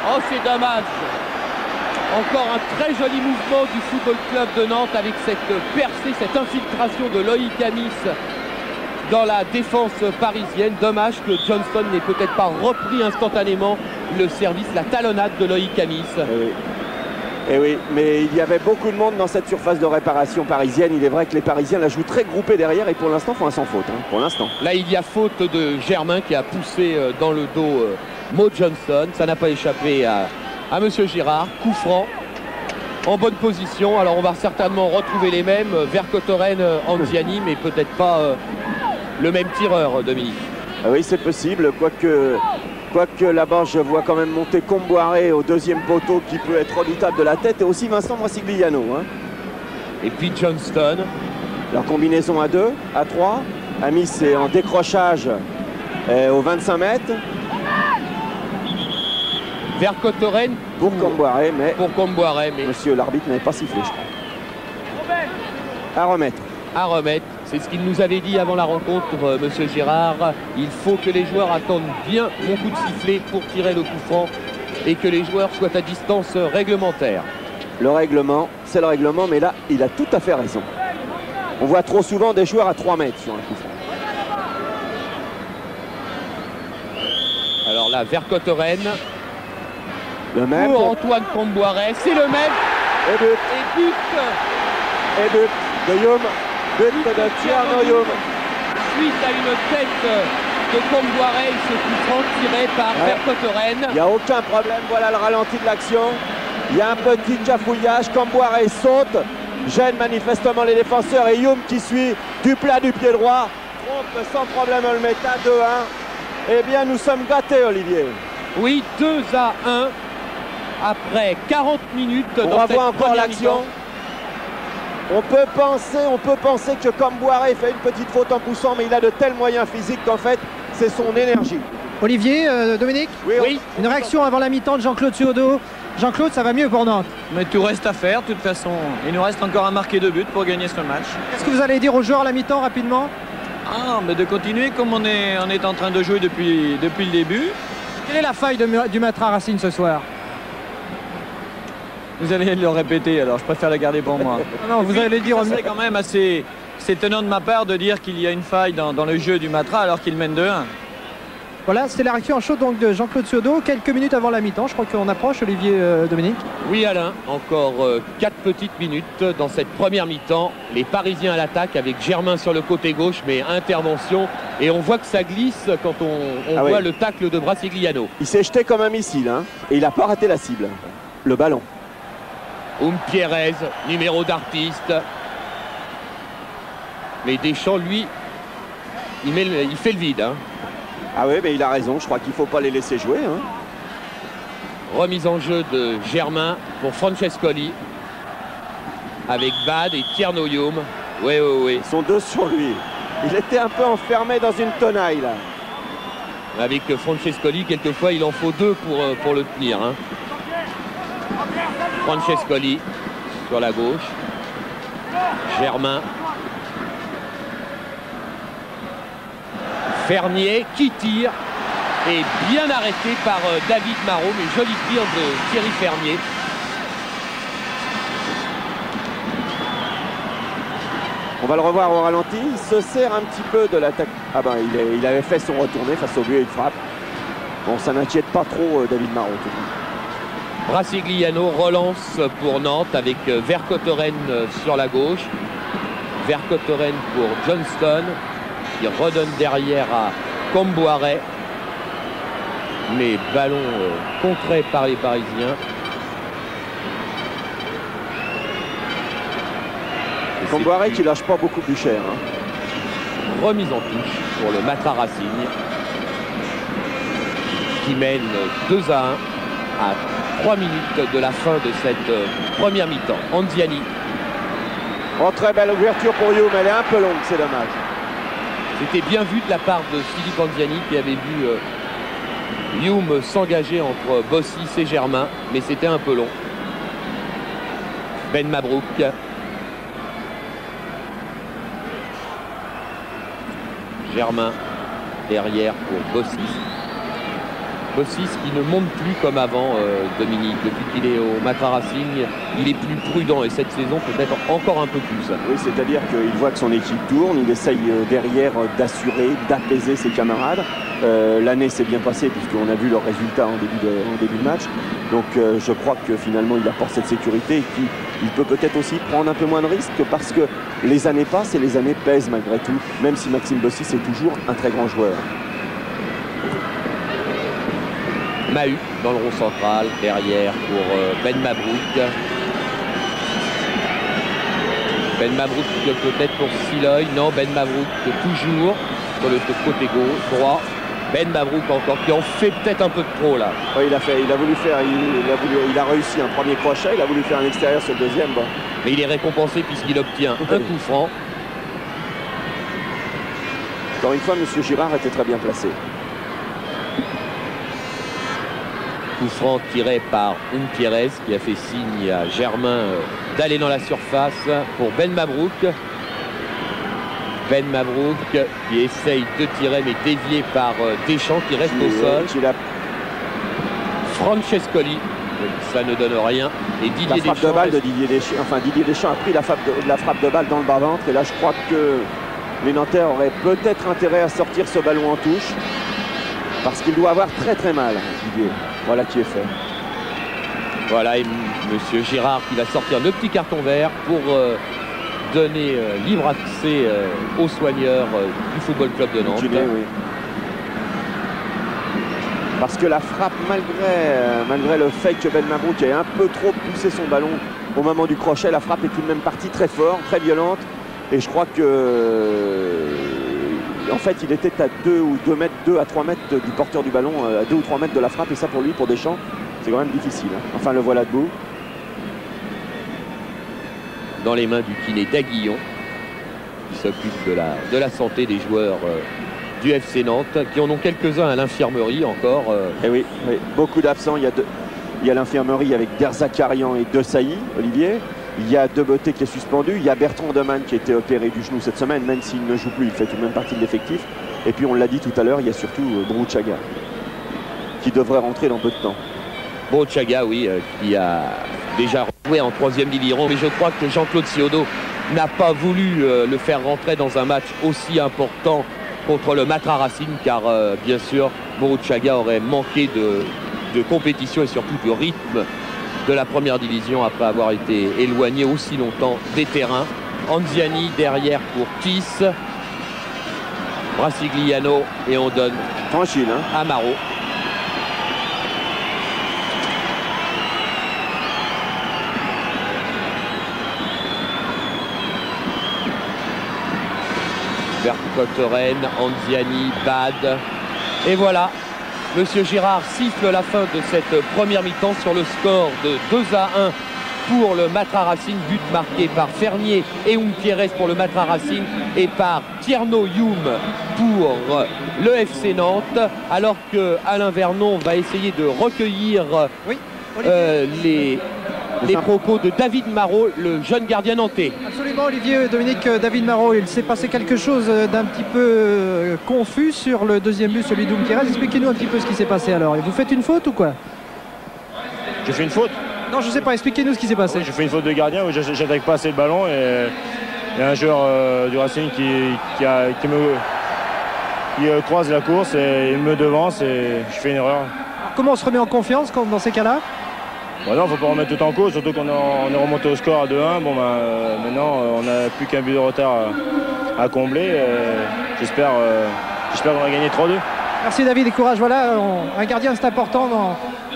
Oh, c'est dommage. Encore un très joli mouvement du Football Club de Nantes avec cette percée, cette infiltration de Loïc Amis dans la défense parisienne. Dommage que Johnston n'ait peut-être pas repris instantanément le service, la talonnade de Loïc Amis. Et oui, mais il y avait beaucoup de monde dans cette surface de réparation parisienne. Il est vrai que les Parisiens la jouent très groupée derrière et pour l'instant font un sans faute. Pour l'instant. Là, il y a faute de Germain qui a poussé dans le dos Mo Johnston. Ça n'a pas échappé à Monsieur Girard. Coup franc en bonne position. Alors on va certainement retrouver les mêmes. Vercotteren, Anziani, mais peut-être pas le même tireur, Dominique. Ah oui, c'est possible. Quoique là-bas, je vois quand même monter Comboiré au deuxième poteau qui peut être redoutable de la tête. Et aussi Vincent Brasigliano. Et puis Johnston. Leur combinaison à 2, à 3. Amis est en décrochage aux 25 mètres. Vercotteren Pour Comboiré, mais pour Comboiré, mais monsieur l'arbitre n'avait pas sifflé, je crois. À remettre. à remettre. C'est ce qu'il nous avait dit avant la rencontre, monsieur Gérard. Il faut que les joueurs attendent bien mon coup de sifflet pour tirer le coup franc et que les joueurs soient à distance réglementaire. Le règlement, c'est le règlement, mais là, il a tout à fait raison. On voit trop souvent des joueurs à 3 mètres sur un coup franc. Alors là, Vercotteren Le même. pour Antoine Comboiré, c'est le même. Et but. Et but Et but de Youm. But de Tierno Youm. suite à une tête de Comboiré, ce coup franc tiré par Ouais. Vercotteren. Il n'y a aucun problème. Voilà le ralenti de l'action. Il y a un petit cafouillage. Comboiré saute. Gêne manifestement les défenseurs. Et Youm qui suit du plat du pied droit. Trompe sans problème Olmeta. 2-1. Eh bien, nous sommes gâtés, Olivier. Oui, 2-1 après 40 minutes On dans va cette voir encore première l'action. mi-temps. On peut penser que Comboiré fait une petite faute en poussant, mais il a de tels moyens physiques qu'en fait, c'est son énergie. Olivier, Dominique, Oui, une réaction avant la mi-temps de Jean-Claude Suodo. Jean-Claude, ça va mieux pour Nantes. Mais tout reste à faire, de toute façon. Il nous reste encore à marquer 2 buts pour gagner ce match. Qu'est-ce que vous allez dire aux joueurs à la mi-temps rapidement? Ah, mais de continuer comme on est en train de jouer depuis le début. Quelle est la faille du Matra Racing ce soir? Vous allez le répéter, alors je préfère le garder pour moi. Non, vous allez le dire. C'est quand même assez étonnant de ma part de dire qu'il y a une faille dans le jeu du Matra alors qu'il mène 2-1. Voilà, c'était la réaction en chaud donc de Jean-Claude Suodo, quelques minutes avant la mi-temps. Je crois qu'on approche, Olivier, Dominique. oui Alain, encore 4 petites minutes dans cette première mi-temps. Les Parisiens à l'attaque avec Germain sur le côté gauche, mais intervention. Et on voit que ça glisse quand on Ah voit oui. le tacle de Brasigliano. Il s'est jeté comme un missile, hein, et il n'a pas raté la cible. Le ballon. Pierrez, numéro d'artiste. Mais Deschamps, lui, il fait le vide. Hein. Ah oui, mais il a raison. Je crois qu'il ne faut pas les laisser jouer. Hein. Remise en jeu de Germain pour Francescoli. Avec Bad et Tierno Youm. Oui. Ils sont deux sur lui. Il était un peu enfermé dans une tenaille, là. Avec Francescoli, quelquefois, il en faut 2 pour le tenir. Hein. Francescoli sur la gauche. Germain. Fernier qui tire. Et bien arrêté par David Marot. Mais joli tir de Thierry Fernier. On va le revoir au ralenti. Il se sert un petit peu de l'attaque. Ah ben, il avait fait son retourné face au but et il frappe. Bon, ça n'inquiète pas trop David Marot. Tout de même. Brasigliano relance pour Nantes avec Vercotteren sur la gauche. Vercotteren pour Johnston qui redonne derrière à Comboiré. Mais ballon contré par les Parisiens. Comboiré qui lâche pas beaucoup plus cher. Hein. Remise en touche pour le Matra Racing qui mène 2-1 à 3 minutes de la fin de cette première mi-temps. Anziani. Oh, très belle ouverture pour Youm. Elle est un peu longue, c'est dommage. C'était bien vu de la part de Philippe Anziani qui avait vu Youm s'engager entre Bossis et Germain, mais c'était un peu long. Ben Mabrouk. Germain derrière pour Bossis. Bossis qui ne monte plus comme avant, Dominique. Depuis qu'il est au Matra Racing, il est plus prudent et cette saison peut-être encore un peu plus. Oui, c'est-à-dire qu'il voit que son équipe tourne, il essaye derrière d'assurer, d'apaiser ses camarades. L'année s'est bien passée puisqu'on a vu leurs résultats en début de match. Donc je crois que finalement il apporte cette sécurité et qu'il peut peut-être aussi prendre un peu moins de risques parce que les années passent et les années pèsent malgré tout, même si Maxime Bossis est toujours un très grand joueur. Mahut dans le rond central, derrière pour Ben Mabrouk. Ben Mabrouk peut-être pour Siloy. Non, Ben Mabrouk toujours sur le côté gauche, droit. Ben Mabrouk encore qui en fait peut-être un peu de trop là. Oui, il a voulu faire, il a réussi un premier crochet, il a voulu faire un extérieur sur le deuxième. Bon. Mais il est récompensé puisqu'il obtient un coup franc. Encore une fois, M. Girard était très bien placé. Coup franc tiré par Pires qui a fait signe à Germain d'aller dans la surface pour Ben Mabrouk. Ben Mabrouk qui essaye de tirer mais dévié par Deschamps qui reste au sol. Francescoli, ça ne donne rien. Et Didier Deschamps. La frappe de balle de Didier Deschamps. Enfin, Didier Deschamps a pris la frappe de balle dans le bas-ventre. Et là, je crois que les Nantais auraient peut-être intérêt à sortir ce ballon en touche. Parce qu'il doit avoir très très mal, Didier. Voilà qui est fait. Voilà, et Monsieur Girard qui va sortir le petit carton vert pour donner libre accès aux soigneurs du Football Club de Nantes. Oui. Parce que la frappe, malgré le fait que Ben Mabrouk ait un peu trop poussé son ballon au moment du crochet, la frappe est tout de même partie très fort, très violente. Et je crois que, en fait, il était à 2 à 3 mètres du porteur du ballon, à 2 ou 3 mètres de la frappe. Et ça, pour lui, pour Deschamps, c'est quand même difficile. Enfin, le voilà debout. Dans les mains du kiné d'Aguillon, qui s'occupe de la santé des joueurs du FC Nantes, qui en ont quelques-uns à l'infirmerie encore. Et oui, beaucoup d'absents. Il y a l'infirmerie avec Derzakarian et De Sailly, Olivier. Il y a Debeauté qui est suspendu. Il y a Bertrand Demann qui a été opéré du genou cette semaine, même s'il ne joue plus, il fait tout de même partie de l'effectif. Et puis on l'a dit tout à l'heure, il y a surtout Brouchaga qui devrait rentrer dans peu de temps. Brouchaga, oui, qui a déjà joué en 3e division, mais je crois que Jean-Claude Ciodo n'a pas voulu le faire rentrer dans un match aussi important contre le Matra Racing, car bien sûr Brouchaga aurait manqué de compétition et surtout de rythme de la 1re division après avoir été éloigné aussi longtemps des terrains. Anziani derrière pour Kiss, Brasigliano, et on donne tranquille à Marot. Vercotteren, Anziani, Bad. Et voilà, Monsieur Girard siffle la fin de cette 1re mi-temps sur le score de 2-1 pour le Matra Racing, but marqué par Fernier et Pires pour le Matra Racing et par Tierno Youm pour le FC Nantes, alors que Alain Vernon va essayer de recueillir les propos de David Marot, le jeune gardien nantais. Absolument, Olivier, Dominique, David Marot, il s'est passé quelque chose d'un petit peu confus sur le 2e but, celui d'Pires. Expliquez-nous un petit peu ce qui s'est passé alors. Et vous faites une faute ou quoi? J'ai fait une faute? Non, je sais pas, expliquez-nous ce qui s'est passé. Oui, j'ai fait une faute de gardien où j'attaque pas assez le ballon et il y a un joueur du Racing qui croise la course et il me devance et je fais une erreur. Alors, comment on se remet en confiance dans ces cas-là? Bon, non, faut pas remettre tout en cause, surtout qu'on est remonté au score à 2-1. Bon, maintenant, on n'a plus qu'un but de retard à combler. J'espère qu'on va gagner 3-2. Merci David et courage. Voilà, un gardien c'est important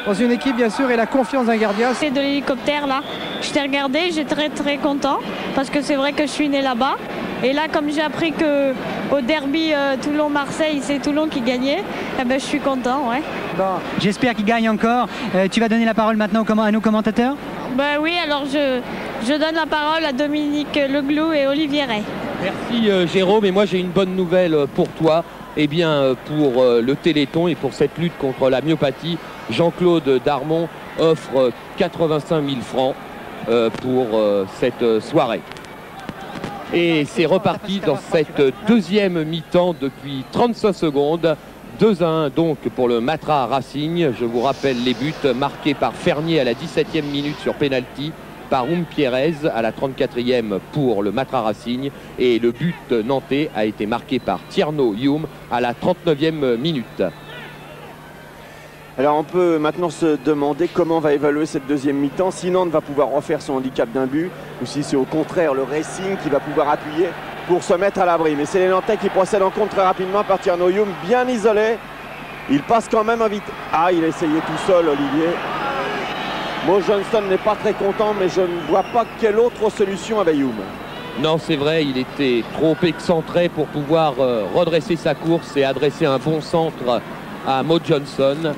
dans une équipe bien sûr, et la confiance d'un gardien. C'est de l'hélicoptère là. Je t'ai regardé, j'étais très content parce que c'est vrai que je suis né là-bas. Et là, comme j'ai appris qu'au derby Toulon-Marseille, c'est Toulon qui gagnait, eh ben, je suis content, ouais. Bon, j'espère qu'il gagne encore. Tu vas donner la parole maintenant à nos commentateurs? Ben oui, alors je donne la parole à Dominique Leglou et Olivier Ray. Merci Jérôme, et moi j'ai une bonne nouvelle pour toi. Eh bien, pour le Téléthon et pour cette lutte contre la myopathie, Jean-Claude Darmon offre 85 000 francs pour cette soirée. Et c'est reparti dans cette 2e mi-temps depuis 35 secondes. 2-1 donc pour le Matra Racing. Je vous rappelle les buts marqués par Fernier à la 17e minute sur pénalty, par Pires à la 34e pour le Matra Racing, et le but nantais a été marqué par Tierno Youm à la 39e minute. Alors on peut maintenant se demander comment va évaluer cette 2e mi-temps, si Nantes va pouvoir refaire son handicap d'un but, ou si c'est au contraire le Racing qui va pouvoir appuyer pour se mettre à l'abri. Mais c'est les Nantais qui procèdent en compte très rapidement par Tierno Youm, bien isolé. Il passe quand même vite. Ah, il a essayé tout seul, Olivier. Mo Johnston n'est pas très content, mais je ne vois pas quelle autre solution avait Youm. Non, c'est vrai, il était trop excentré pour pouvoir redresser sa course et adresser un bon centre à Mo Johnston.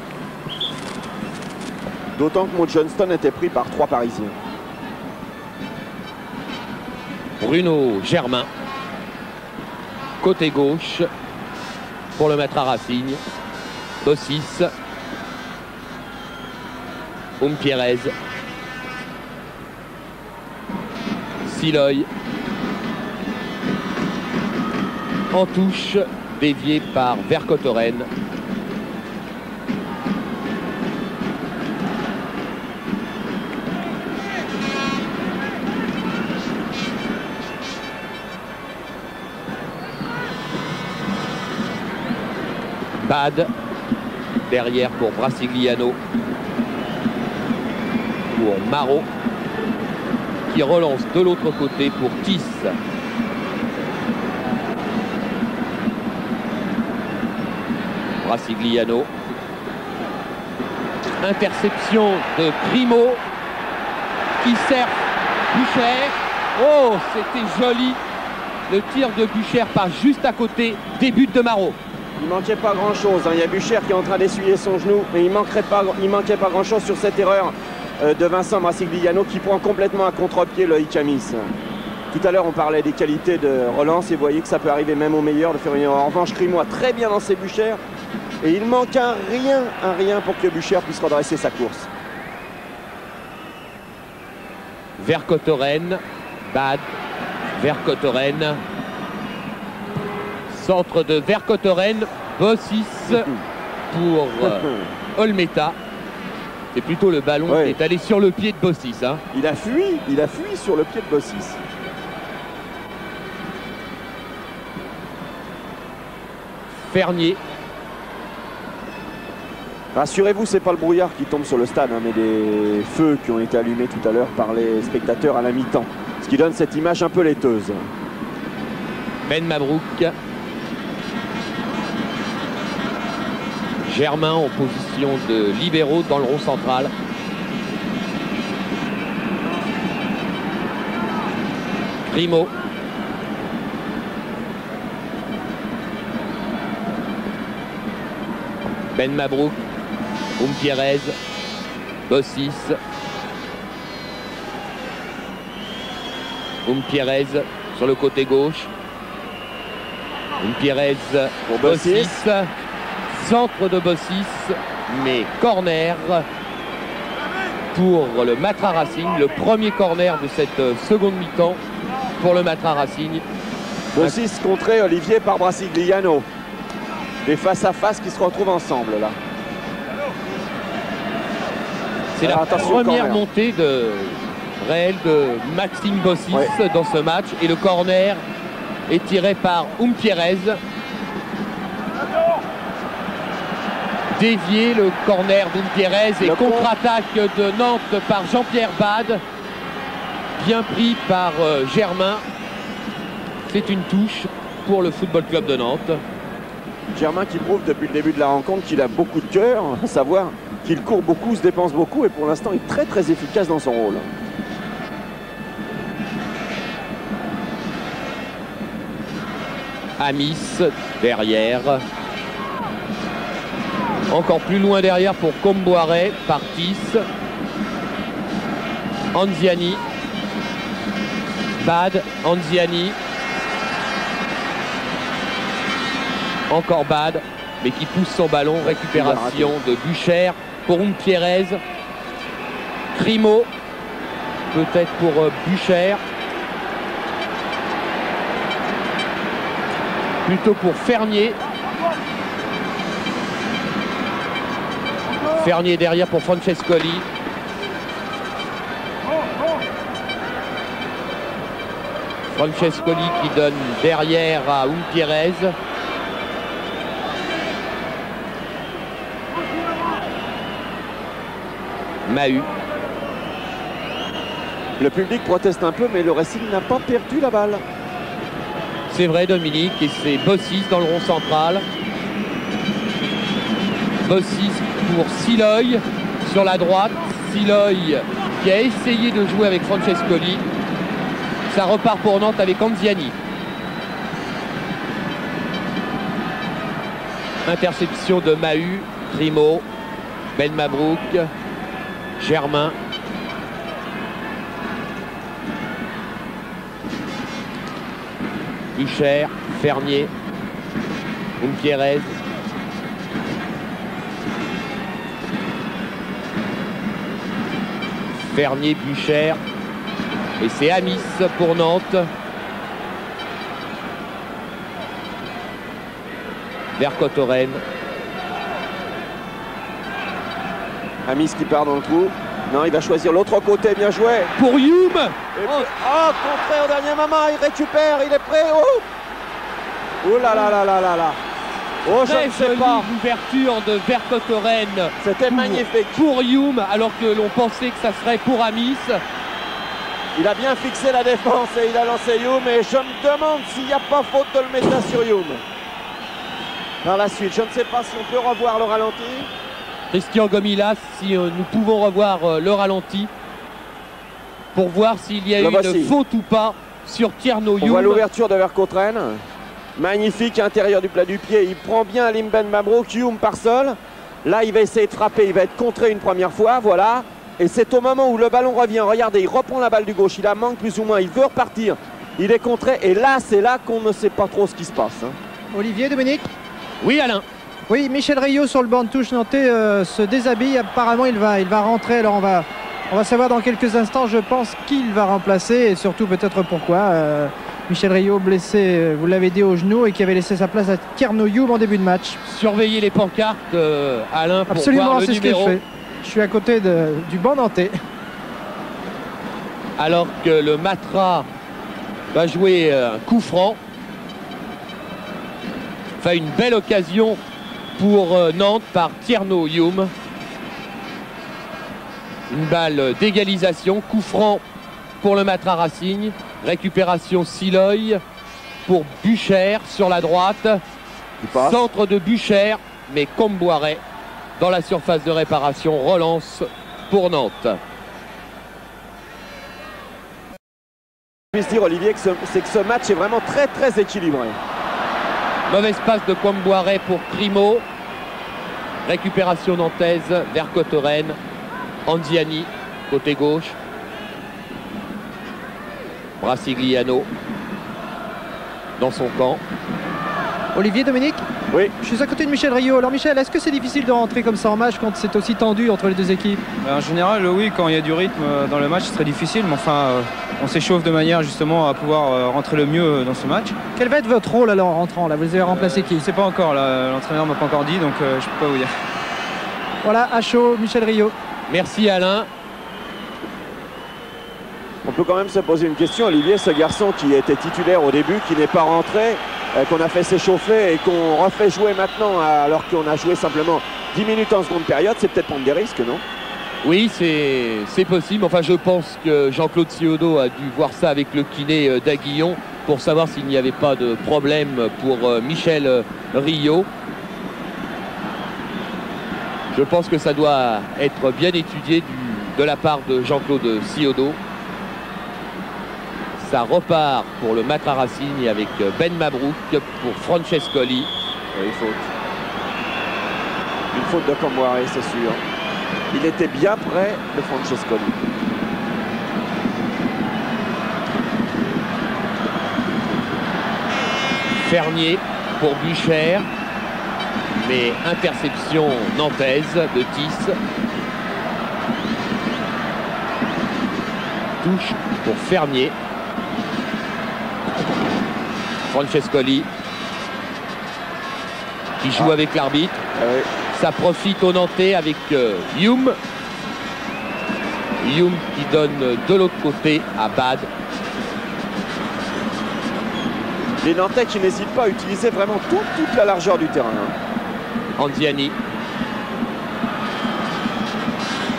D'autant que Mo Johnston était pris par 3 Parisiens. Bruno Germain, côté gauche pour le Matra Racing. Bossis. Pierrez. Siloy. En touche, dévié par Vercotteren. Bad, derrière pour Brasigliano, pour Marot, qui relance de l'autre côté pour Tiss. Brasigliano. Interception de Primo, qui sert Bucher. Oh, c'était joli. Le tir de Bucher passe juste à côté des buts de Marot. Il manquait pas grand chose, hein. Il y a Bucher qui est en train d'essuyer son genou, mais il manquait pas grand chose sur cette erreur de Vincent Brasigliano qui prend complètement à contre-pied le Ikamis. Tout à l'heure on parlait des qualités de relance et vous voyez que ça peut arriver même au meilleur de faire une erreur. En revanche, Primo a très bien lancé Bucher et il manque un rien pour que Bucher puisse redresser sa course. Vercotteren, Bad, Vercotteren. Centre de Vercotteren, Bossis pour Olmeta. C'est plutôt le ballon qui est allé sur le pied de Bossis. Hein. Il a fui sur le pied de Bossis. Fernier. Rassurez-vous, c'est pas le brouillard qui tombe sur le stade, hein, mais des feux qui ont été allumés tout à l'heure par les spectateurs à la mi-temps. Ce qui donne cette image un peu laiteuse. Ben Mabrouk. Germain en position de libéraux dans le rond central. Primo. Ben Mabrouk. Pierrez. Bossis. Pierrez sur le côté gauche. Pierrez pour Bossis. Centre de Bossis, mais corner pour le Matra Racing. Le premier corner de cette seconde mi-temps pour le Matra Racing. Bossis contré, Olivier, par Brasigliano. Des face-à-face qui se retrouvent ensemble là. C'est la première montée réelle de Maxime Bossis dans ce match. Et le corner est tiré par Pierrez. Dévié le corner d'Umpierrez et contre-attaque de Nantes par Jean-Pierre Bad. Bien pris par Germain. C'est une touche pour le Football Club de Nantes. Germain qui prouve depuis le début de la rencontre qu'il a beaucoup de cœur, à savoir qu'il court beaucoup, se dépense beaucoup et pour l'instant est très très efficace dans son rôle. Amis derrière. Encore plus loin derrière pour Comboiré, par Tiss. Anziani. Bad, Anziani. Encore Bad, mais qui pousse son ballon. Récupération de Bucher pour Pierrez. Primo, peut-être pour Bucher. Plutôt pour Fernier. Fernier derrière pour Francescoli. Francescoli qui donne derrière à Pierrez. Mahut. Le public proteste un peu, mais le Racing n'a pas perdu la balle. C'est vrai, Dominique, et c'est Bossis dans le rond central. Bossis pour Siloy sur la droite. Siloy qui a essayé de jouer avec Francescoli. Ça repart pour Nantes avec Anziani. Interception de Mahut, Primo, Ben Mabrouk, Germain. Bucher, Fernier, Pierrez. Fernier, Bucher. Et c'est Amis pour Nantes. Vercotteren. Amis qui part dans le trou. Non, il va choisir l'autre côté, bien joué. Pour Youm. Contré au dernier moment, il récupère, il est prêt. Oh là là là là là là. Oh, je Très ne sais jolie pas. ouverture de Vercotteren. C'était magnifique. Pour Youm, alors que l'on pensait que ça serait pour Amis. Il a bien fixé la défense et il a lancé Youm. Et je me demande s'il n'y a pas faute de le mettre sur Youm. Par la suite, je ne sais pas si on peut revoir le ralenti. Christian Gomilas, si nous pouvons revoir le ralenti pour voir s'il y a eu une faute ou pas sur Tierno Youm. On voit l'ouverture de Vercotteren. Magnifique intérieur du plat du pied. Il prend bien Alim Ben Mabrouk. Youm par sol. Là, il va essayer de frapper. Il va être contré une première fois. Voilà. Et c'est au moment où le ballon revient. Regardez, il reprend la balle du gauche. Il la manque plus ou moins. Il veut repartir. Il est contré. Et là, c'est là qu'on ne sait pas trop ce qui se passe. Olivier, Dominique? Oui, Alain. Oui, Michel Rio sur le banc de touche nantais se déshabille. Apparemment, il va rentrer. Alors, on va savoir dans quelques instants, je pense, qui il va remplacer et surtout peut-être pourquoi. Michel Rio blessé, vous l'avez dit, au genou et qui avait laissé sa place à Tierno Youm en début de match. Surveillez les pancartes, Alain, pour Absolument, voir le c'est ce que je numéro. fais. Je suis à côté du banc nantais. Alors que le Matra va jouer un coup franc. Enfin, une belle occasion pour Nantes par Tierno Youm. Une balle d'égalisation, coup franc pour le Matra Racing. Récupération Siloy pour Bucher sur la droite. Centre de Bucher, mais Comboiré dans la surface de réparation. Relance pour Nantes. Je peux dire, Olivier, c'est que ce match est vraiment très très équilibré. Mauvaise passe de Comboiré pour Primo. Récupération nantaise, Vercotteren. Anziani, côté gauche. Brasigliano dans son camp. Olivier, Dominique? Oui. Je suis à côté de Michel Rio. Alors Michel, est-ce que c'est difficile de rentrer comme ça en match quand c'est aussi tendu entre les deux équipes? En général, oui, quand il y a du rythme dans le match, c'est très difficile. Mais enfin, on s'échauffe de manière justement à pouvoir rentrer le mieux dans ce match. Quel va être votre rôle alors en rentrant là? Vous avez remplacé qui? Je ne sais pas encore, l'entraîneur ne m'a pas encore dit, donc je ne peux pas vous dire. Voilà, à chaud, Michel Rio. Merci Alain. On peut quand même se poser une question, Olivier, ce garçon qui était titulaire au début, qui n'est pas rentré, qu'on a fait s'échauffer et qu'on refait jouer maintenant alors qu'on a joué simplement 10 minutes en seconde période, c'est peut-être prendre des risques, non? Oui, c'est possible. Enfin, je pense que Jean-Claude Ciodo a dû voir ça avec le kiné d'Aguillon pour savoir s'il n'y avait pas de problème pour Michel Rio. Je pense que ça doit être bien étudié de la part de Jean-Claude Ciodo. Ça repart pour le Matra Racing avec Ben Mabrouk pour Francescoli. Oui, faute. Une faute de Comboiré, c'est sûr. Il était bien près de Francescoli. Fernier pour Bucher. Mais interception nantaise de Tis. Touche pour Fernier. Francescoli qui joue avec l'arbitre. Oui. Ça profite aux Nantais avec Youm. Youm qui donne de l'autre côté à Bad. Les Nantais qui n'hésitent pas à utiliser vraiment toute la largeur du terrain. Anziani.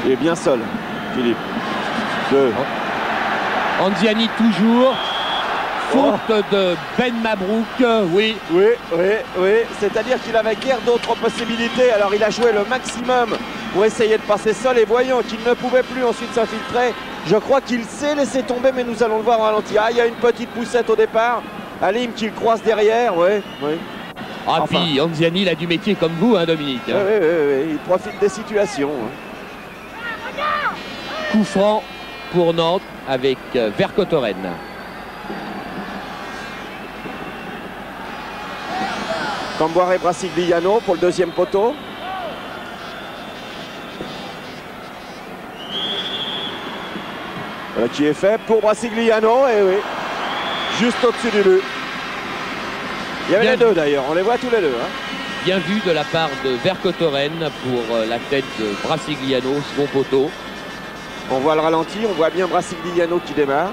Il est bien seul, Philippe. Anziani toujours. Faute de Ben Mabrouk, oui. Oui. C'est-à-dire qu'il avait guère d'autres possibilités. Alors il a joué le maximum pour essayer de passer seul. Et voyant qu'il ne pouvait plus ensuite s'infiltrer, je crois qu'il s'est laissé tomber, mais nous allons le voir au ralenti. Ah, il y a une petite poussette au départ. Alim qui le croise derrière, oui. Ah, enfin. Puis Anziani, il a du métier comme vous, hein, Dominique. Hein. Oui, il profite des situations. Coup franc pour Nantes avec Vercotteren. Comboiré Brasigliano pour le deuxième poteau. Voilà qui est fait pour Brasigliano, et oui, juste au-dessus du but. Il y avait les deux d'ailleurs, on les voit tous les deux. Hein. Bien vu de la part de Vercotoren pour la tête de Brasigliano, second poteau. On voit le ralenti, on voit bien Brasigliano qui démarre.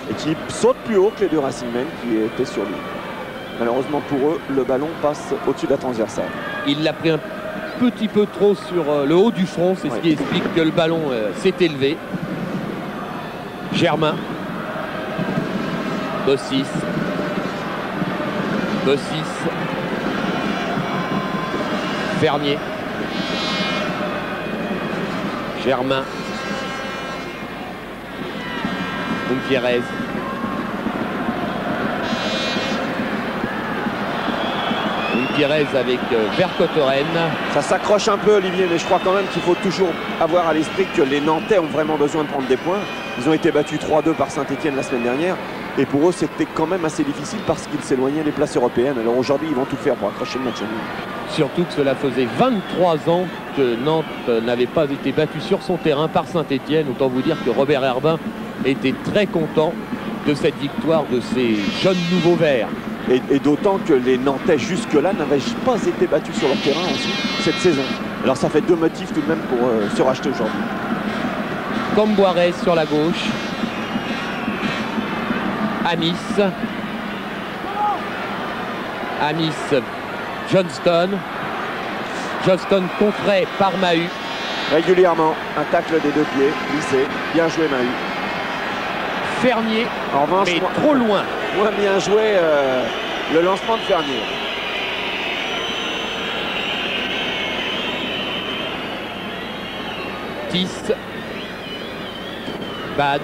Et qui saute plus haut que les deux Racingmen qui étaient sur lui. Malheureusement pour eux, le ballon passe au-dessus de la transversale. Il l'a pris un petit peu trop sur le haut du front, c'est ce qui explique que le ballon s'est élevé. Germain. Bossis. Fernier. Germain. Gutiérrez. Gutiérrez avec Vercotoren. Ça s'accroche un peu, Olivier, mais je crois quand même qu'il faut toujours avoir à l'esprit que les Nantais ont vraiment besoin de prendre des points. Ils ont été battus 3-2 par Saint-Etienne la semaine dernière. Et pour eux, c'était quand même assez difficile parce qu'ils s'éloignaient des places européennes. Alors aujourd'hui, ils vont tout faire pour accrocher le match. Surtout que cela faisait 23 ans que Nantes n'avait pas été battu sur son terrain par Saint-Etienne. Autant vous dire que Robert Herbin était très content de cette victoire de ces jeunes nouveaux verts. Et d'autant que les Nantais jusque-là n'avaient pas été battus sur leur terrain aussi cette saison. Alors ça fait deux motifs tout de même pour se racheter aujourd'hui. Comboiré sur la gauche. Amis. Johnston. Johnston contré par Mahut. Régulièrement, un tacle des deux pieds, glissé. Bien joué Mahut. Fernier, en revanche, mais trop loin. Moins bien joué le lancement de Fernier. Tis. Bad.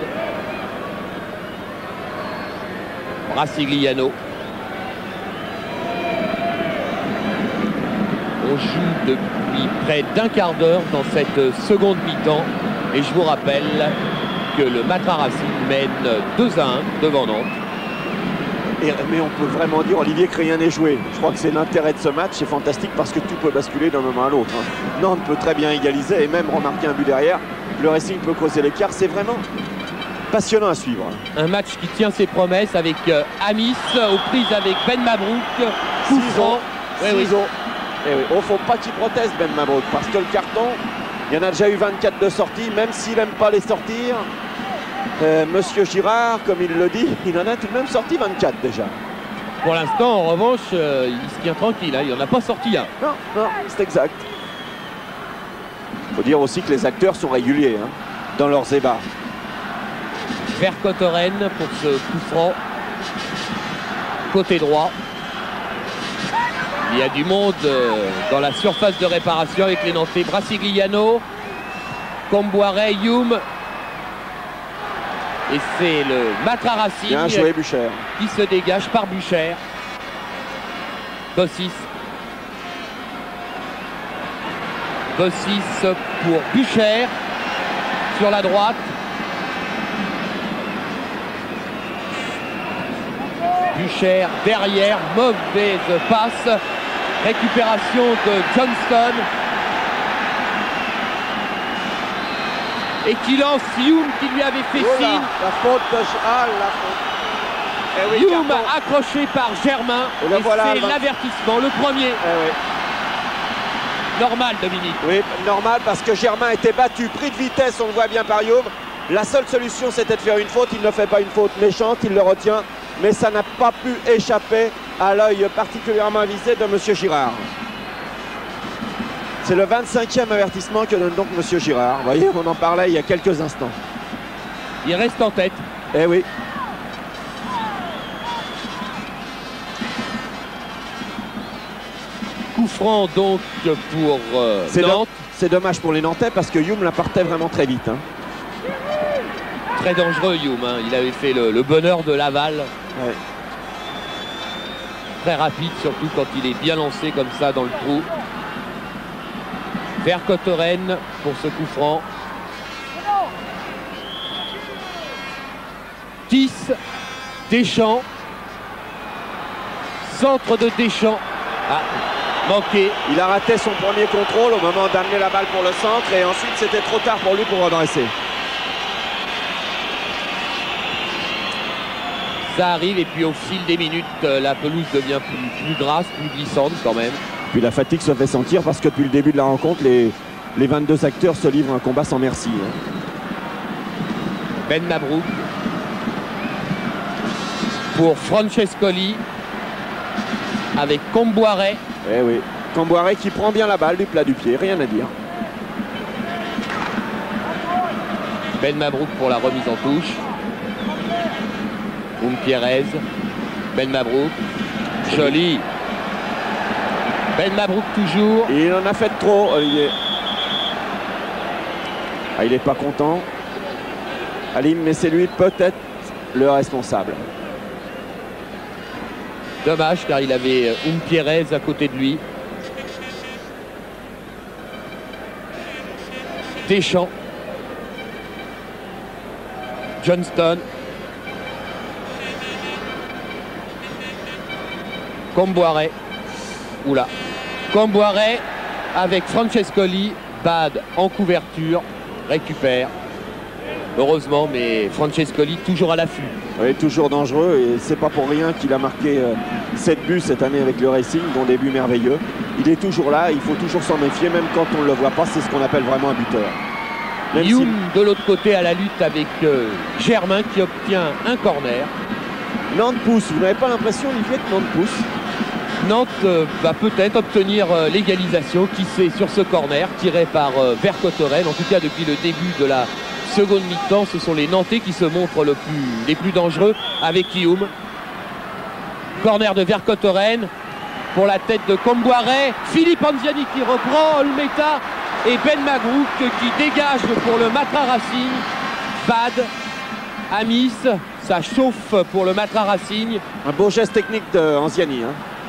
Brasigliano. On joue depuis près d'un quart d'heure dans cette seconde mi-temps. Et je vous rappelle que le Matra Racing mène 2-1 devant Nantes. Mais on peut vraiment dire, Olivier, que rien n'est joué. Je crois que c'est l'intérêt de ce match. C'est fantastique parce que tout peut basculer d'un moment à l'autre. Hein. Nantes peut très bien égaliser et même remarquer un but derrière. Le Racing peut creuser l'écart. C'est vraiment passionnant à suivre. Un match qui tient ses promesses avec Amis aux prises avec Ben Mabrouk. Coup franc. Oh, faut pas qu'il proteste Ben Mabrouk parce que le carton, il y en a déjà eu 24 de sorties, même s'il n'aime pas les sortir. Monsieur Girard, comme il le dit, il en a tout de même sorti 24 déjà. Pour l'instant, en revanche, il se tient tranquille. Hein. Il n'en a pas sorti un. Non, c'est exact. Il faut dire aussi que les acteurs sont réguliers hein, dans leurs ébats. Vercotoren pour ce coup franc. Côté droit. Il y a du monde dans la surface de réparation avec les Nantais. Brasigliano, Comboiré, Youm. Et c'est le Matra Racing bien joué, Bucher, qui se dégage par Bucher. Bossis. Pour Bucher. Sur la droite. Bucher derrière, mauvaise passe. Récupération de Johnston. Et qui lance Youm qui lui avait fait signe. La faute de... Ah, la faute. Eh oui, Youm accroché par Germain. Et voilà, c'est l'avertissement, le premier. Normal, Dominique. Oui, normal parce que Germain était battu, pris de vitesse, on le voit bien par Youm. La seule solution, c'était de faire une faute. Il ne fait pas une faute méchante, il le retient. Mais ça n'a pas pu échapper à l'œil particulièrement avisé de M. Girard. C'est le 25e avertissement que donne donc M. Girard. Vous voyez, on en parlait il y a quelques instants. Il reste en tête. Eh oui. Coup franc donc pour Nantes. C'est dommage pour les Nantais parce que Youm la partait vraiment très vite. Hein. Très dangereux Youm. Hein. Il avait fait le bonheur de Laval. Ouais. Très rapide, surtout quand il est bien lancé comme ça dans le trou. Vercotoren pour ce coup franc. Tis, Deschamps. Centre de Deschamps. Ah, manqué. Il a raté son premier contrôle au moment d'amener la balle pour le centre et ensuite c'était trop tard pour lui pour redresser. Ça arrive et puis au fil des minutes, la pelouse devient plus grasse, plus glissante quand même. Puis la fatigue se fait sentir parce que depuis le début de la rencontre, les 22 acteurs se livrent un combat sans merci. Ben Mabrouk pour Francescoli avec Comboiré. Eh oui, Comboiré qui prend bien la balle du plat du pied, rien à dire. Ben Mabrouk pour la remise en touche. Pierrez, Ben Mabrouk, joli. Ben Mabrouk toujours. Il en a fait trop, Olivier. Ah, il n'est pas content. Halim, mais c'est lui peut-être le responsable. Dommage car il avait Pierrez à côté de lui. Deschamps. Johnston. Comboiré. Oula. Comboiré avec Francescoli. Bad en couverture. Récupère. Heureusement, mais Francescoli toujours à l'affût. Oui, toujours dangereux et c'est pas pour rien qu'il a marqué 7 buts cette année avec le Racing, dont des buts merveilleux. Il est toujours là, il faut toujours s'en méfier, même quand on ne le voit pas, c'est ce qu'on appelle vraiment un buteur. Youm de l'autre côté à la lutte avec Germain qui obtient un corner. Nantes pousse, vous n'avez pas l'impression, Olivier, que Nantes pousse? Nantes va peut-être obtenir l'égalisation, qui sait, sur ce corner tiré par Vercotteren. En tout cas, depuis le début de la seconde mi-temps, ce sont les Nantais qui se montrent les plus dangereux avec Youm. Corner de Vercotteren pour la tête de Comboiré. Philippe Anziani qui reprend Olmeta et Ben Mabrouk qui dégage pour le Matra Racing. Bad, Amis, ça chauffe pour le Matra Racing. Un beau geste technique d'Anziani.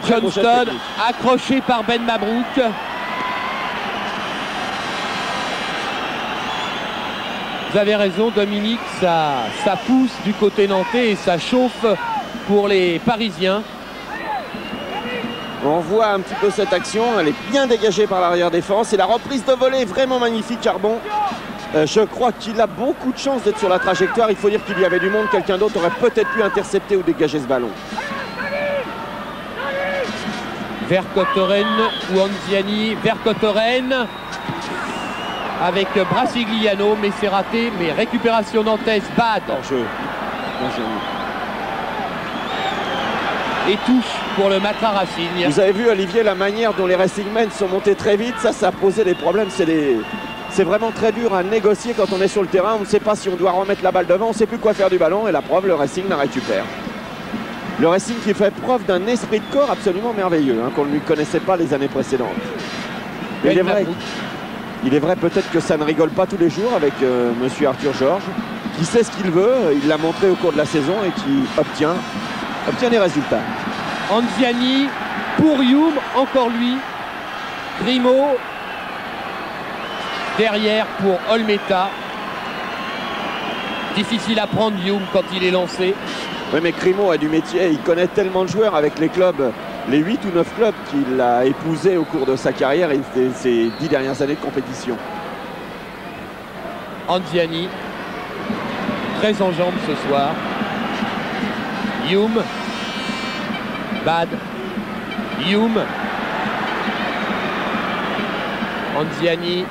Johnston accroché par Ben Mabrouk. Vous avez raison, Dominique, ça pousse du côté nantais et ça chauffe pour les Parisiens. On voit un petit peu cette action, elle est bien dégagée par l'arrière-défense et la reprise de volée est vraiment magnifique, Charbon. Je crois qu'il a beaucoup de chance d'être sur la trajectoire. Il faut dire qu'il y avait du monde, quelqu'un d'autre aurait peut-être pu intercepter ou dégager ce ballon. Vercotteren ou Anziani, Vercotteren avec Brasigliano, mais c'est raté, mais récupération nantaise, Bad. Hors-jeu. Et touche pour le Matra Racing. Vous avez vu, Olivier, la manière dont les Racingmen sont montés très vite, ça a posé des problèmes. C'est vraiment très dur à négocier quand on est sur le terrain. On ne sait pas si on doit remettre la balle devant, on ne sait plus quoi faire du ballon et la preuve, le Racing la récupère. Le Racing qui fait preuve d'un esprit de corps absolument merveilleux, qu'on ne lui connaissait pas les années précédentes. Mais il est vrai peut-être que ça ne rigole pas tous les jours avec monsieur Arthur Georges, qui sait ce qu'il veut, il l'a montré au cours de la saison et qui obtient des résultats. Anziani pour Youm, encore lui. Grimaud derrière pour Olmeta. Difficile à prendre Youm quand il est lancé. Oui, mais Grimaud a du métier, il connaît tellement de joueurs avec les clubs, les 8 ou 9 clubs qu'il a épousés au cours de sa carrière et ses 10 dernières années de compétition. Anziani, très en jambes ce soir. Youm, Bad, Youm, Anziani.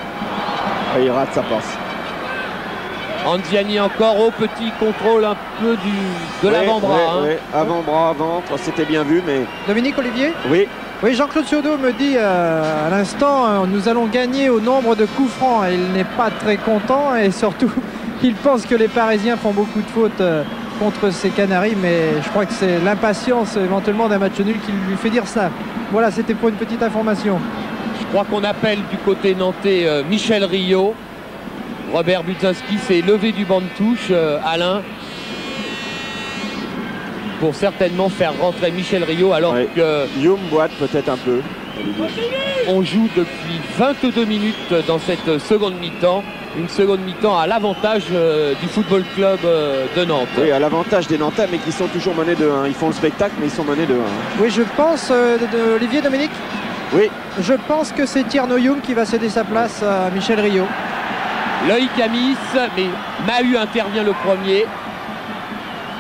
Et il rate sa passe. Anziani encore au petit contrôle un peu de l'avant-bras. Oui, avant-bras, ventre, c'était bien vu, mais... Dominique, Olivier? Oui. Oui, Jean-Claude Ciodo me dit à l'instant, nous allons gagner au nombre de coups francs. Il n'est pas très content et surtout, il pense que les Parisiens font beaucoup de fautes contre ces Canaries, mais je crois que c'est l'impatience éventuellement d'un match nul qui lui fait dire ça. Voilà, c'était pour une petite information. Je crois qu'on appelle du côté nantais Michel Rio. Robert Budzinski s'est levé du banc de touche, Alain, pour certainement faire rentrer Michel Rio, alors que Youm boite peut-être un peu. On joue depuis 22 minutes dans cette seconde mi-temps. Une seconde mi-temps à l'avantage du Football Club de Nantes. Oui, à l'avantage des Nantais, mais qui sont toujours menés de 1. Ils font le spectacle, mais ils sont menés de 1. Oui, je pense, Olivier, Dominique. Oui. Je pense que c'est Tierno Youm qui va céder sa place à Michel Rio. L'œil Camis, mais Mahut intervient le premier.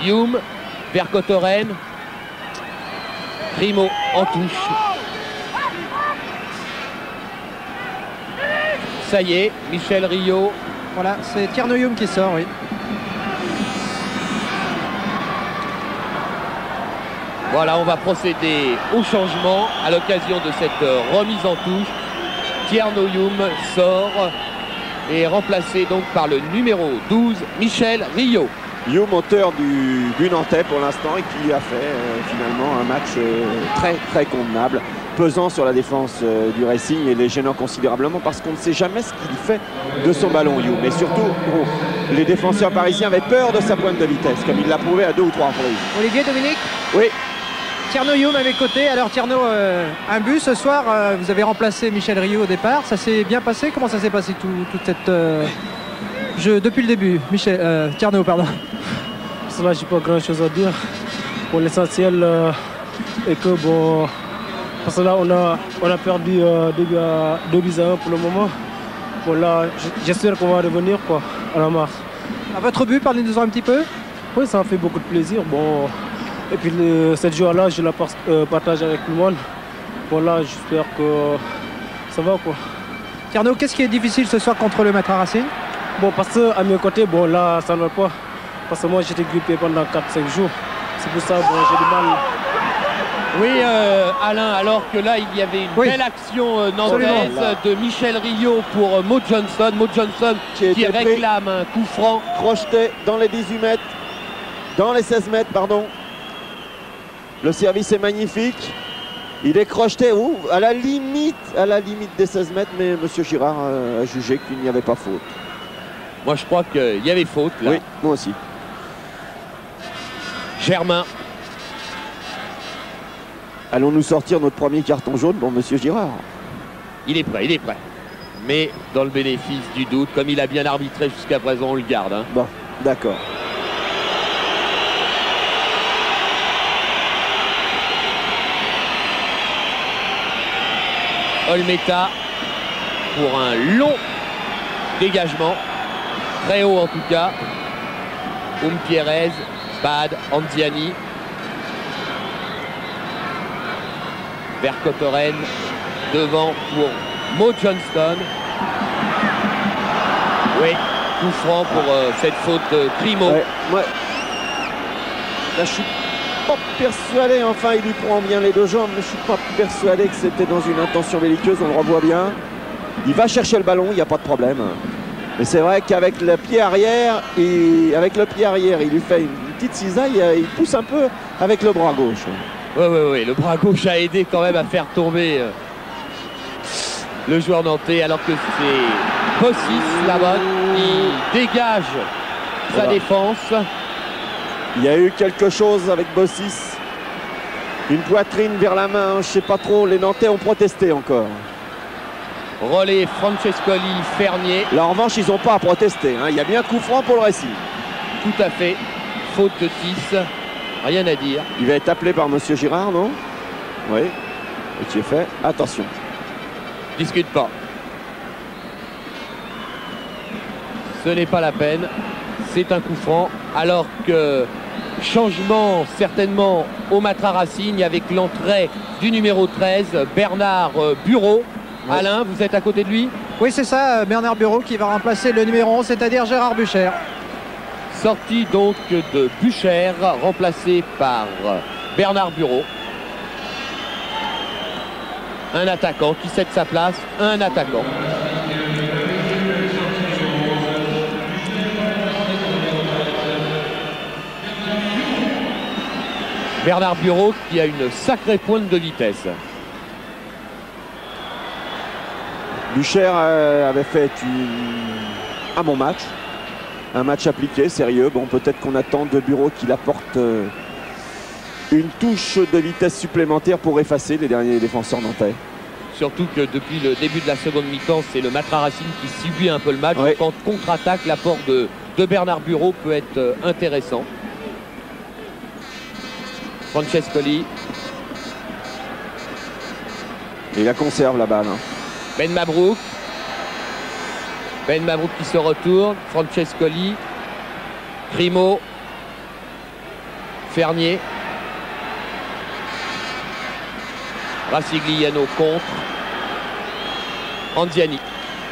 Youm vers Kotoren. Primo en touche. Ça y est, Michel Rio. Voilà, c'est Tierno Youm qui sort, oui. Voilà, on va procéder au changement à l'occasion de cette remise en touche. Tierno Youm sort et est remplacé donc par le numéro 12, Michel Rio. Youm, auteur du but nantais pour l'instant et qui a fait finalement un match très convenable, pesant sur la défense du Racing et les gênant considérablement parce qu'on ne sait jamais ce qu'il fait de son ballon, Youm. Et surtout, les défenseurs parisiens avaient peur de sa pointe de vitesse, comme il l'a prouvé à 2 ou 3 reprises. Olivier, Dominique? Oui. Tierno Youm à mes côtés. Alors Tierno, un but ce soir, vous avez remplacé Michel Rio au départ. Ça s'est bien passé? Comment ça s'est passé toute cette jeu depuis le début? Michel, Tierno, pardon. Cela, j'ai pas grand chose à dire. Pour l'essentiel est que bon, parce que là on a perdu 2 buts à 1 pour le moment. Bon là, j'espère qu'on va revenir quoi à la marche. À votre but, parlez-nous un petit peu. Oui, ça me fait beaucoup de plaisir. Bon, et puis cette joie-là, je la partage avec tout le monde. Bon là, j'espère que ça va quoi. Tierno, qu'est-ce qui est difficile ce soir contre le Matra Racing? Bon, parce que à mes côtés, bon là, ça ne va pas. Parce que moi, j'étais grippé pendant 4-5 jours. C'est pour ça que bon, j'ai du mal. Oui, Alain, alors que là, il y avait une belle action nantaise de Michel Rio pour Mo Johnston. Mo Johnston qui réclame un coup franc. Crocheté dans les 18 mètres, dans les 16 mètres, pardon. Le service est magnifique. Il est crocheté à la limite des 16 mètres, mais M. Girard a jugé qu'il n'y avait pas faute. Moi, je crois qu'il y avait faute là. Oui, moi aussi. Germain. Allons-nous sortir notre premier carton jaune pour M. Girard? Il est prêt, il est prêt. Mais dans le bénéfice du doute, comme il a bien arbitré jusqu'à présent, on le garde. Hein. Bon, d'accord. Olmeta pour un long dégagement. Très haut en tout cas. Pierrez, Bad, Anziani. Vers Kotoren. Devant pour Mo Johnston. Oui, coup franc pour cette faute de Primo. Ouais, ouais. Là, je suis pas persuadé, enfin il lui prend bien les 2 jambes, mais je suis pas persuadé que c'était dans une intention belliqueuse, on le revoit bien. Il va chercher le ballon, il n'y a pas de problème. Mais c'est vrai qu'avec le pied arrière, il lui fait une petite cisaille, il pousse un peu avec le bras gauche. Oui, le bras gauche a aidé quand même à faire tomber le joueur nantais, alors que c'est Bossis là-bas qui dégage sa défense. Il y a eu quelque chose avec Bossis. Une poitrine vers la main, je ne sais pas trop, les Nantais ont protesté encore. Relais Francescoli, Fernier. Là en revanche, ils n'ont pas à protester. Hein. Il y a bien coup franc pour le Racing. Tout à fait. Faute de Tis. Rien à dire. Il va être appelé par M. Girard, non? Oui. Et qui est fait. Attention. Discute pas. Ce n'est pas la peine. C'est un coup franc. Alors que changement certainement au Matra Racing avec l'entrée du numéro 13, Bernard Bureau. Ouais. Alain, vous êtes à côté de lui? Oui, c'est ça, Bernard Bureau qui va remplacer le numéro 11, c'est-à-dire Gérard Bucher. Sortie donc de Bucher, remplacé par Bernard Bureau. Un attaquant qui cède sa place, un attaquant. Bernard Bureau qui a une sacrée pointe de vitesse. Bucher avait fait un bon match. Un match appliqué, sérieux. Bon, peut-être qu'on attend de Bureau qu'il apporte une touche de vitesse supplémentaire pour effacer les derniers défenseurs nantais. Surtout que depuis le début de la seconde mi-temps, c'est le Matra Racing qui subit un peu le match. Ouais. Quand contre-attaque, l'apport de Bernard Bureau peut être intéressant. Francescoli. Et il la conserve la balle. Hein. Ben Mabrouk. Ben Mabrouk qui se retourne. Francescoli. Grimaud. Fernier. Racigliano contre. Anziani.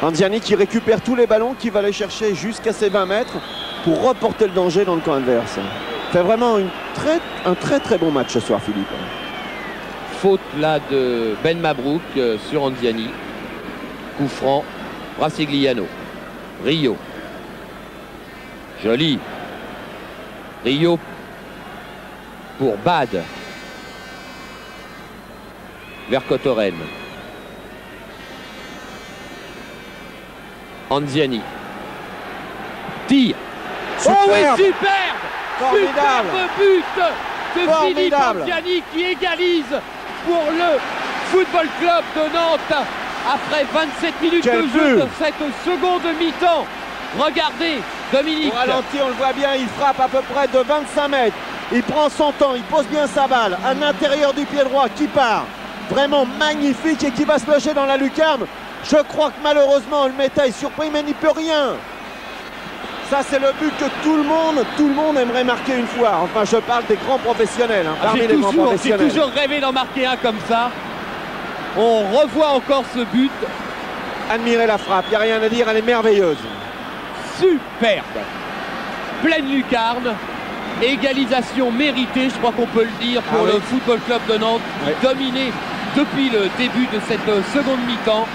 Anziani qui récupère tous les ballons, qui va aller chercher jusqu'à ses 20 mètres pour reporter le danger dans le camp adverse. Fait vraiment un très bon match ce soir, Philippe. Faute là de Ben Mabrouk sur Anziani. Coup franc. Racigliano. Rio. Joli. Rio pour Bad. Vercotteren. Anziani. Tire. Superbe. Oh oui, superbe. Formidable. Superbe but de Philippe Anziani qui égalise pour le Football Club de Nantes après 27 minutes de jeu de cette seconde mi-temps. Regardez, Dominique. Au ralenti, on le voit bien, il frappe à peu près de 25 mètres. Il prend son temps, il pose bien sa balle à l'intérieur du pied droit qui part. Vraiment magnifique et qui va se loger dans la lucarne. Je crois que malheureusement le Meta est surpris, mais n'y peut rien. Ça, c'est le but que tout le monde aimerait marquer une fois. Enfin, je parle des grands professionnels. Hein, parmi les grands professionnels. J'ai toujours rêvé d'en marquer un comme ça. On revoit encore ce but. Admirez la frappe, il n'y a rien à dire, elle est merveilleuse. Superbe. Pleine lucarne. Égalisation méritée, je crois qu'on peut le dire, pour le Football Club de Nantes, qui dominait depuis le début de cette seconde mi-temps.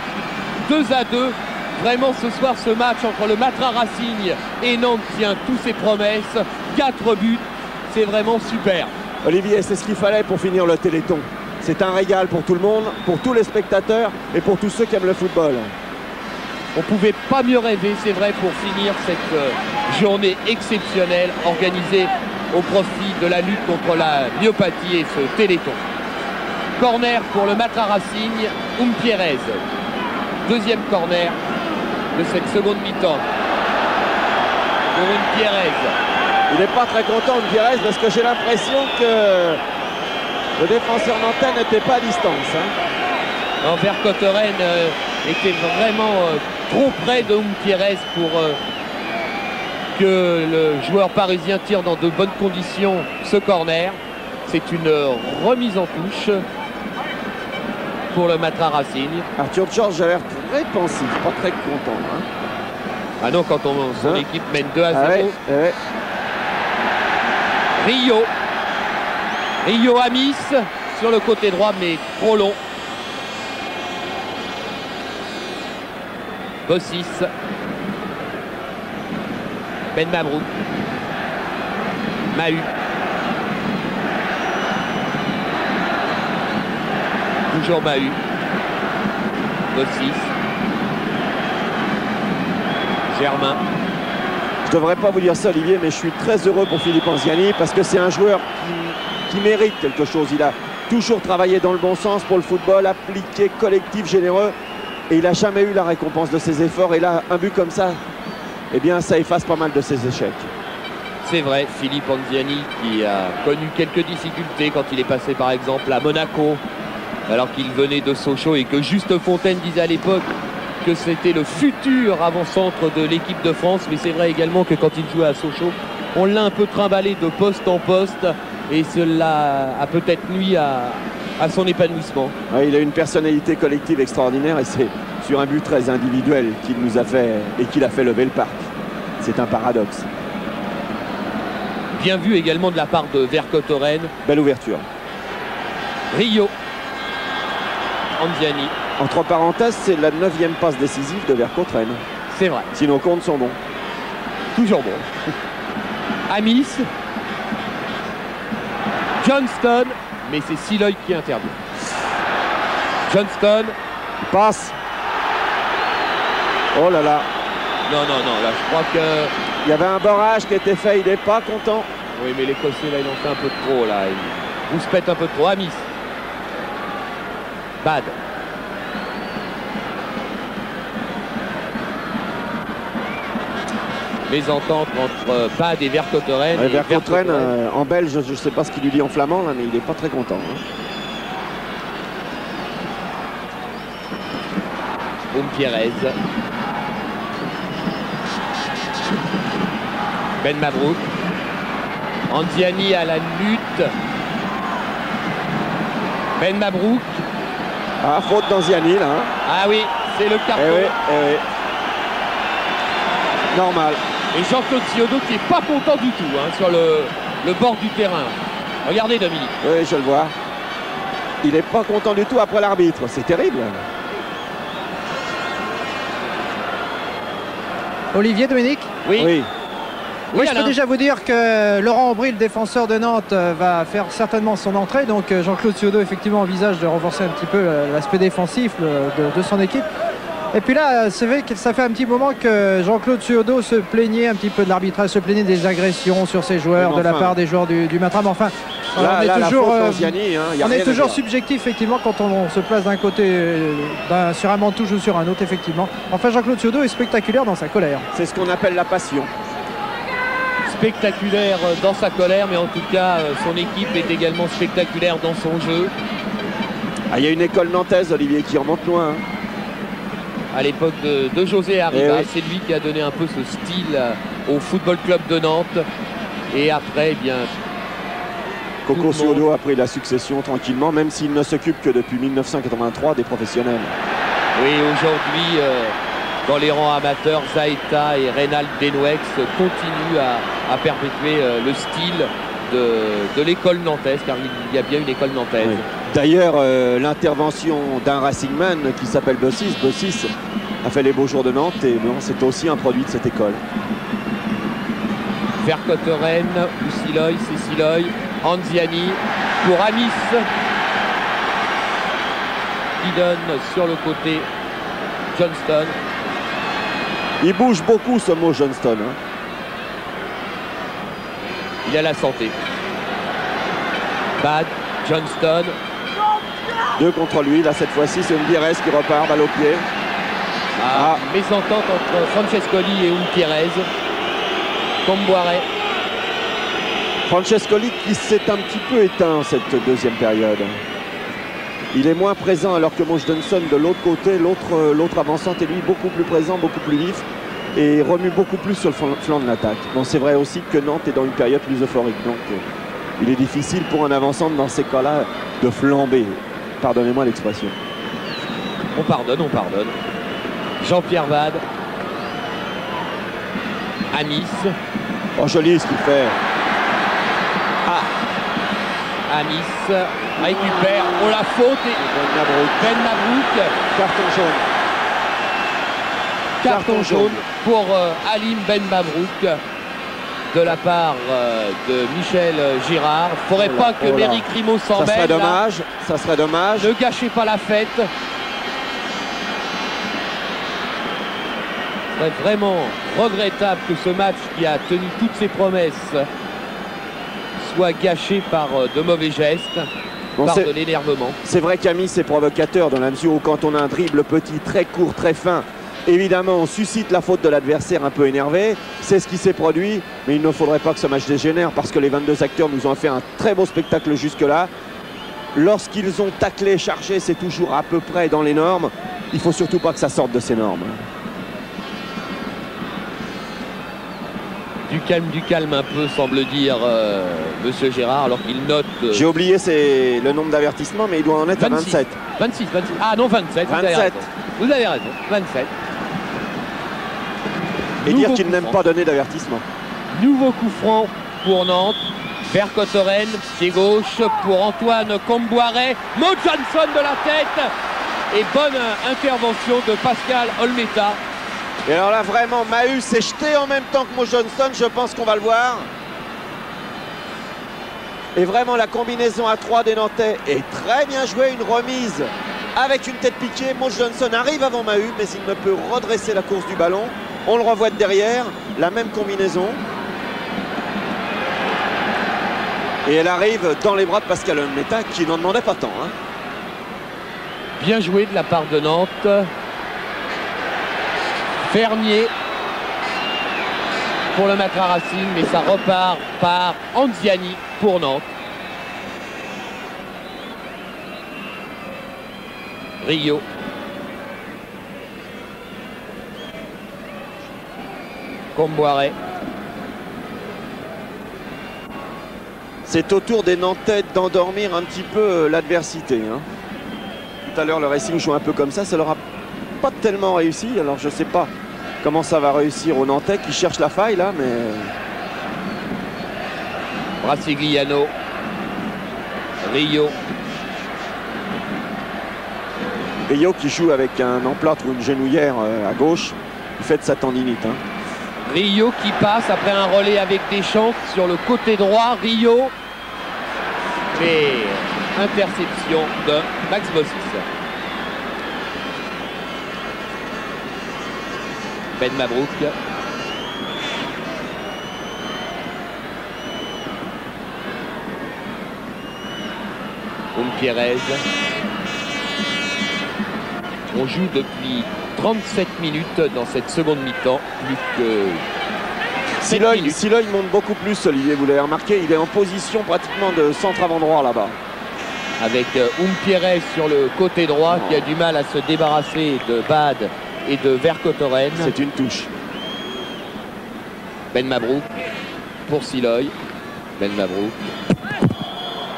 2-2. Vraiment ce soir, ce match entre le Matra Racing et Nantes tient tous ses promesses. 4 buts, c'est vraiment super. Olivier, c'est ce qu'il fallait pour finir le Téléthon. C'est un régal pour tout le monde, pour tous les spectateurs et pour tous ceux qui aiment le football. On pouvait pas mieux rêver, c'est vrai, pour finir cette journée exceptionnelle organisée au profit de la lutte contre la myopathie et ce Téléthon. Corner pour le Matra Racing, Pierrez. Deuxième corner de cette seconde mi-temps. Pour Pierrez. Il n'est pas très content de Pierrez parce que j'ai l'impression que le défenseur nantais n'était pas à distance. Hein. Non, Vercotteren était vraiment trop près de Pierrez pour que le joueur parisien tire dans de bonnes conditions ce corner. C'est une remise en touche pour le Matra Racing. Arthur Georges a l'air très pensif, pas très content. Hein. Ah non, quand son équipe mène 2-0. Ouais. Rio Amis sur le côté droit, mais trop long. Bossis. Ben Mabrouk. Mahut. Toujours Mahut. Bossis. Germain. Je devrais pas vous dire ça, Olivier, mais je suis très heureux pour Philippe Anziani parce que c'est un joueur qui mérite quelque chose. Il a toujours travaillé dans le bon sens pour le football, appliqué, collectif, généreux. Et il n'a jamais eu la récompense de ses efforts. Et là, un but comme ça, eh bien, ça efface pas mal de ses échecs. C'est vrai, Philippe Anziani qui a connu quelques difficultés quand il est passé par exemple à Monaco, alors qu'il venait de Sochaux et que Juste Fontaine disait à l'époque que c'était le futur avant-centre de l'équipe de France. Mais c'est vrai également que quand il jouait à Sochaux, on l'a un peu trimballé de poste en poste et cela a peut-être nuit à son épanouissement. Ouais, il a une personnalité collective extraordinaire et c'est sur un but très individuel qu'il nous a fait et qu'il a fait lever le parc. C'est un paradoxe. Bien vu également de la part de Vercotteren. Belle ouverture. Rio. Anziani. Entre parenthèses, c'est la 9e passe décisive de Vercotteren. C'est vrai. Si nos comptes sont bons. Toujours bon. Amis. Johnston. Mais c'est Siloy qui interdit. Johnston. Passe. Oh là là. Non, là je crois que... Il y avait un barrage qui était fait, il n'est pas content. Oui, mais l'Écossais là, il en fait un peu trop là. Il rouspète un peu trop. Amis. Bad. Mésentente entre Bad et Vercotteren. Ouais, Vercotteren, en belge, je ne sais pas ce qu'il lui dit en flamand, là, mais il n'est pas très content. Hein. Pierrez. Ben Mabrouk. Anziani à la lutte. Ben Mabrouk. Ah, faute d'Anziani là. Hein. Ah oui, c'est le carton. Eh oui, eh oui. Normal. Et Jean-Claude Ciodo qui est pas content du tout hein, sur le bord du terrain. Regardez Dominique. Oui, je le vois. Il n'est pas content du tout après l'arbitre. C'est terrible. Olivier, Dominique? Oui. Oui, je peux déjà vous dire que Laurent Aubry, le défenseur de Nantes, va faire certainement son entrée. Donc Jean-Claude Ciodo effectivement envisage de renforcer un petit peu l'aspect défensif de son équipe. Et puis là, c'est vrai que ça fait un petit moment que Jean-Claude Ciodo se plaignait un petit peu de l'arbitrage, se plaignait des agressions sur ses joueurs, de la part des joueurs du Matra. Mais enfin, on est toujours subjectif effectivement quand on se place d'un côté, sur un Mantouche ou sur un autre effectivement. Enfin, Jean-Claude Ciodo est spectaculaire dans sa colère. C'est ce qu'on appelle la passion. Spectaculaire dans sa colère, mais en tout cas, son équipe est également spectaculaire dans son jeu. Ah, il y a une école nantaise, Olivier, qui remonte loin. Hein. À l'époque de José Arriba, oui. c'est lui qui a donné un peu ce style au Football Club de Nantes. Et après, eh bien, Coco Ciodo a pris la succession tranquillement, même s'il ne s'occupe que depuis 1983 des professionnels. Oui, aujourd'hui, dans les rangs amateurs, Zaeta et Reynald Denouex continuent à perpétuer le style de l'école nantaise, car il y a bien une école nantaise. Oui. D'ailleurs, l'intervention d'un Racingman qui s'appelle Bossis a fait les beaux jours de Nantes et bon, c'est aussi un produit de cette école. Vercotteren, Oussiloy, Céciloy, Anziani pour Amis qui donne sur le côté Johnston. Il bouge beaucoup ce mot Johnston. Hein. Il a la santé. Bad, Johnston. 2 contre lui, là cette fois-ci c'est Pierrez qui repart, balle au pied. Mésentente entre Francescoli et Pierrez. Comboiré. Francescoli qui s'est un petit peu éteint cette deuxième période. Il est moins présent alors que Mosh Johnson de l'autre côté, l'autre avançante est lui beaucoup plus présent, beaucoup plus vif et remue beaucoup plus sur le flanc de l'attaque. Bon, c'est vrai aussi que Nantes est dans une période plus euphorique, donc il est difficile pour un avançant dans ces cas-là de flamber. Pardonnez-moi l'expression. On pardonne. Jean-Pierre Vade. Amis. Oh, joli ce qu'il fait. Amis récupère. Oh, la faute. Ben Mabrouk. Carton jaune pour Halim Ben Mabrouk de la part de Michel Girard. Il ne faudrait pas que Méric Rimo s'en mêle. Ça serait dommage. Ne gâchez pas la fête. Ce serait vraiment regrettable que ce match qui a tenu toutes ses promesses soit gâché par de mauvais gestes, par de l'énervement. C'est vrai qu'Amis c'est provocateur dans la mesure où quand on a un dribble petit, très court, très fin, évidemment on suscite la faute de l'adversaire un peu énervé. C'est ce qui s'est produit, mais il ne faudrait pas que ce match dégénère parce que les 22 acteurs nous ont fait un très beau spectacle jusque-là. Lorsqu'ils ont taclé, chargé, c'est toujours à peu près dans les normes. Il ne faut surtout pas que ça sorte de ces normes. Du calme un peu, semble dire Monsieur Gérard, alors qu'il note... J'ai oublié le nombre d'avertissements, mais il doit en être 26. À 27. 26. Ah non, 27. 27. Vous avez raison. 27. Et dire qu'il n'aime pas donner d'avertissement. Nouveau coup franc pour Nantes. Vercotteren, pied gauche pour Antoine Comboiré. Mo Johnson de la tête. Et bonne intervention de Pascal Olmeta. Et alors là vraiment Mahut s'est jeté en même temps que Mo Johnson, je pense qu'on va le voir. Et vraiment la combinaison à 3 des Nantais est très bien jouée, une remise avec une tête piquée. Mo Johnson arrive avant Mahut, mais il ne peut redresser la course du ballon. On le revoit de derrière, la même combinaison. Et elle arrive dans les bras de Pascal Olmeta qui n'en demandait pas tant. Hein. Bien joué de la part de Nantes. Fermier pour le Matra Racing, mais ça repart par Anziani pour Nantes. Rio. Comboiré. C'est au tour des Nantais d'endormir un petit peu l'adversité. Hein. Tout à l'heure, le Racing joue un peu comme ça leur a pas tellement réussi. Alors, je ne sais pas comment ça va réussir aux Nantais qui cherchent la faille, là, mais... Brasigliano. Rio. Rio qui joue avec un emplâtre ou une genouillère à gauche. Il fait de sa tendinite. Hein. Rio qui passe après un relais avec Deschamps sur le côté droit. Rio. Mais interception de Max Bossis. Ben Mabrouk. Pierrez. On joue depuis 37 minutes dans cette seconde mi-temps. Plus que Siloy monte beaucoup plus, Olivier, vous l'avez remarqué. Il est en position pratiquement de centre avant droit là-bas. Avec Pierrez sur le côté droit qui a du mal à se débarrasser de Bad et de Vercotteren. C'est une touche. Ben Mabrouk pour Siloy. Ben Mabrouk.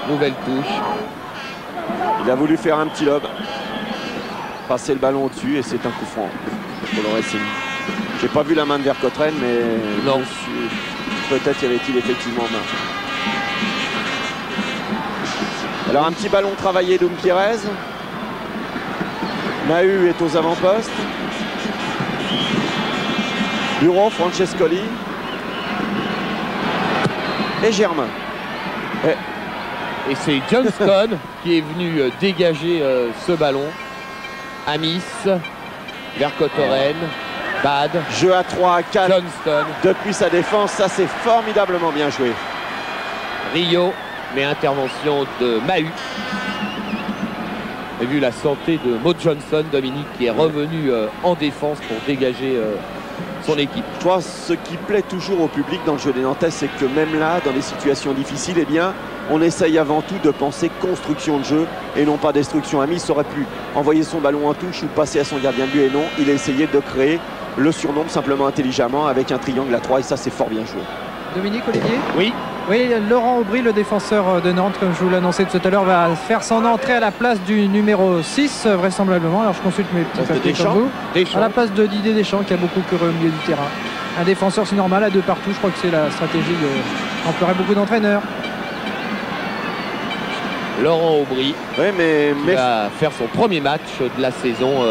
Nouvelle touche. Il a voulu faire un petit lob. Passer le ballon au-dessus et c'est un coup franc pour le Racing. J'ai pas vu la main de Vercotteren, mais non. Peut-être y avait-il effectivement main. Alors un petit ballon travaillé d'Umpierrez. Mahut est aux avant-postes. Bureau, Francescoli. Et Germain. Et c'est Johnston qui est venu dégager ce ballon. Amis, Vercotteren, Bad. Jeu à 3, à 4. Johnston. Depuis sa défense, ça c'est formidablement bien joué. Rio, mais intervention de Mahut. Et vu la santé de Mo Johnston, Dominique, qui est revenu en défense pour dégager son équipe. Je crois ce qui plaît toujours au public dans le jeu des Nantais, c'est que même là, dans des situations difficiles, eh bien, on essaye avant tout de penser construction de jeu et non pas destruction. Amis aurait pu envoyer son ballon en touche ou passer à son gardien de but et non, il a essayé de créer le surnombre simplement intelligemment avec un triangle à 3 et ça c'est fort bien joué. Dominique, Olivier ? Oui. Oui, Laurent Aubry, le défenseur de Nantes, comme je vous l'annonçais tout à l'heure, va faire son entrée à la place du numéro 6, vraisemblablement. Alors je consulte mes petits papiers comme vous. À la place de Didier Deschamps, qui a beaucoup couru au milieu du terrain. Un défenseur, c'est normal, à deux partout. Je crois que c'est la stratégie d'employer beaucoup d'entraîneurs. Laurent Aubry mais va faire son premier match de la saison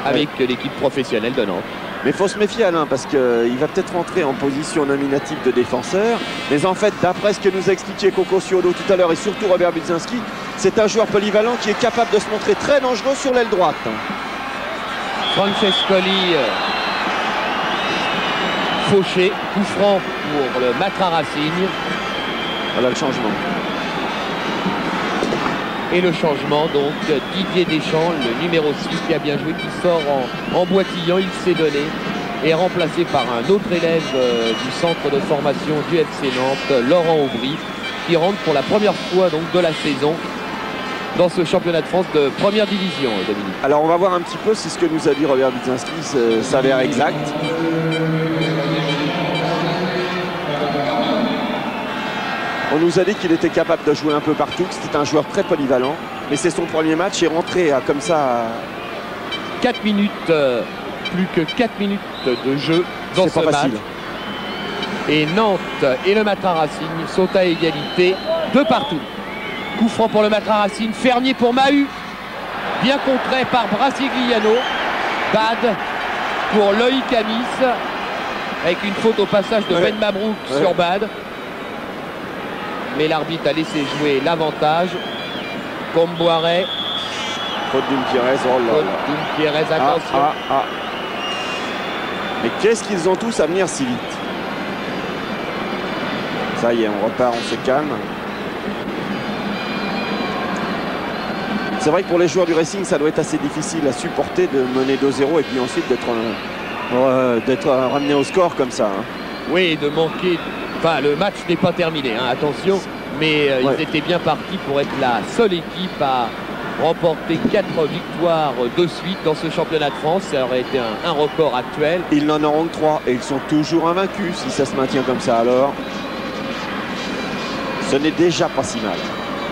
avec l'équipe professionnelle de Nantes. Mais il faut se méfier, Alain, parce qu'il va peut-être rentrer en position nominative de défenseur. Mais en fait, d'après ce que nous a expliqué Coco Ciodo tout à l'heure et surtout Robert Budzinski, c'est un joueur polyvalent qui est capable de se montrer très dangereux sur l'aile droite. Francescoli fauché, coup franc pour le Matra Racing. Voilà le changement. Et le changement, donc Didier Deschamps, le numéro 6 qui a bien joué, qui sort en boitillant, il s'est donné, et remplacé par un autre élève du centre de formation du FC Nantes, Laurent Aubry, qui rentre pour la première fois donc de la saison dans ce championnat de France de première division, Dominique. Alors on va voir un petit peu si ce que nous a dit Robert Budzinski s'avère exact. On nous a dit qu'il était capable de jouer un peu partout, que c'était un joueur très polyvalent. Mais c'est son premier match et rentré comme ça. 4 minutes, plus que 4 minutes de jeu dans ce match. Et Nantes et le Matra Racing sont à égalité de partout. Coup franc pour le Matra Racing, Fernier pour Mahut. Bien contré par Brasigliano. Bad pour Loïc Amis. Avec une faute au passage de Ben Mabrouk sur Bad. Mais l'arbitre a laissé jouer l'avantage. Comboiré. Faute d'Umpierrez, oh là là. D'Umpierrez, attention. Mais qu'est-ce qu'ils ont tous à venir si vite? Ça y est, on repart, on se calme. C'est vrai que pour les joueurs du Racing, ça doit être assez difficile à supporter de mener 2-0 et puis ensuite d'être ramené au score comme ça. Hein. Oui, de manquer... Enfin, le match n'est pas terminé, hein, attention. Mais ils étaient bien partis pour être la seule équipe à remporter 4 victoires de suite dans ce championnat de France. Ça aurait été un record actuel. Ils n'en auront que 3 et ils sont toujours invaincus si ça se maintient comme ça. Alors, ce n'est déjà pas si mal.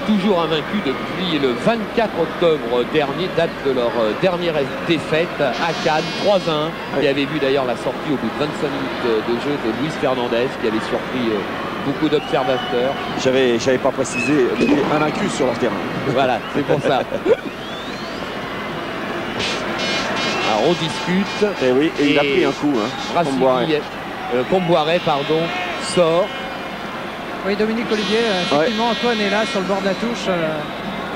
Toujours invaincus depuis le 24 octobre dernier, date de leur dernière défaite à Cannes, 3-1. Oui. Il avait vu d'ailleurs la sortie au bout de 25 minutes de jeu de Luis Fernandez, qui avait surpris beaucoup d'observateurs. J'avais pas précisé, invaincus sur leur terrain. Voilà, c'est pour ça. Alors on discute. Et oui, et il a pris un coup. Hein, Comboiré, pardon, sort. Oui, Dominique Olivier, effectivement, Antoine est là sur le bord de la touche.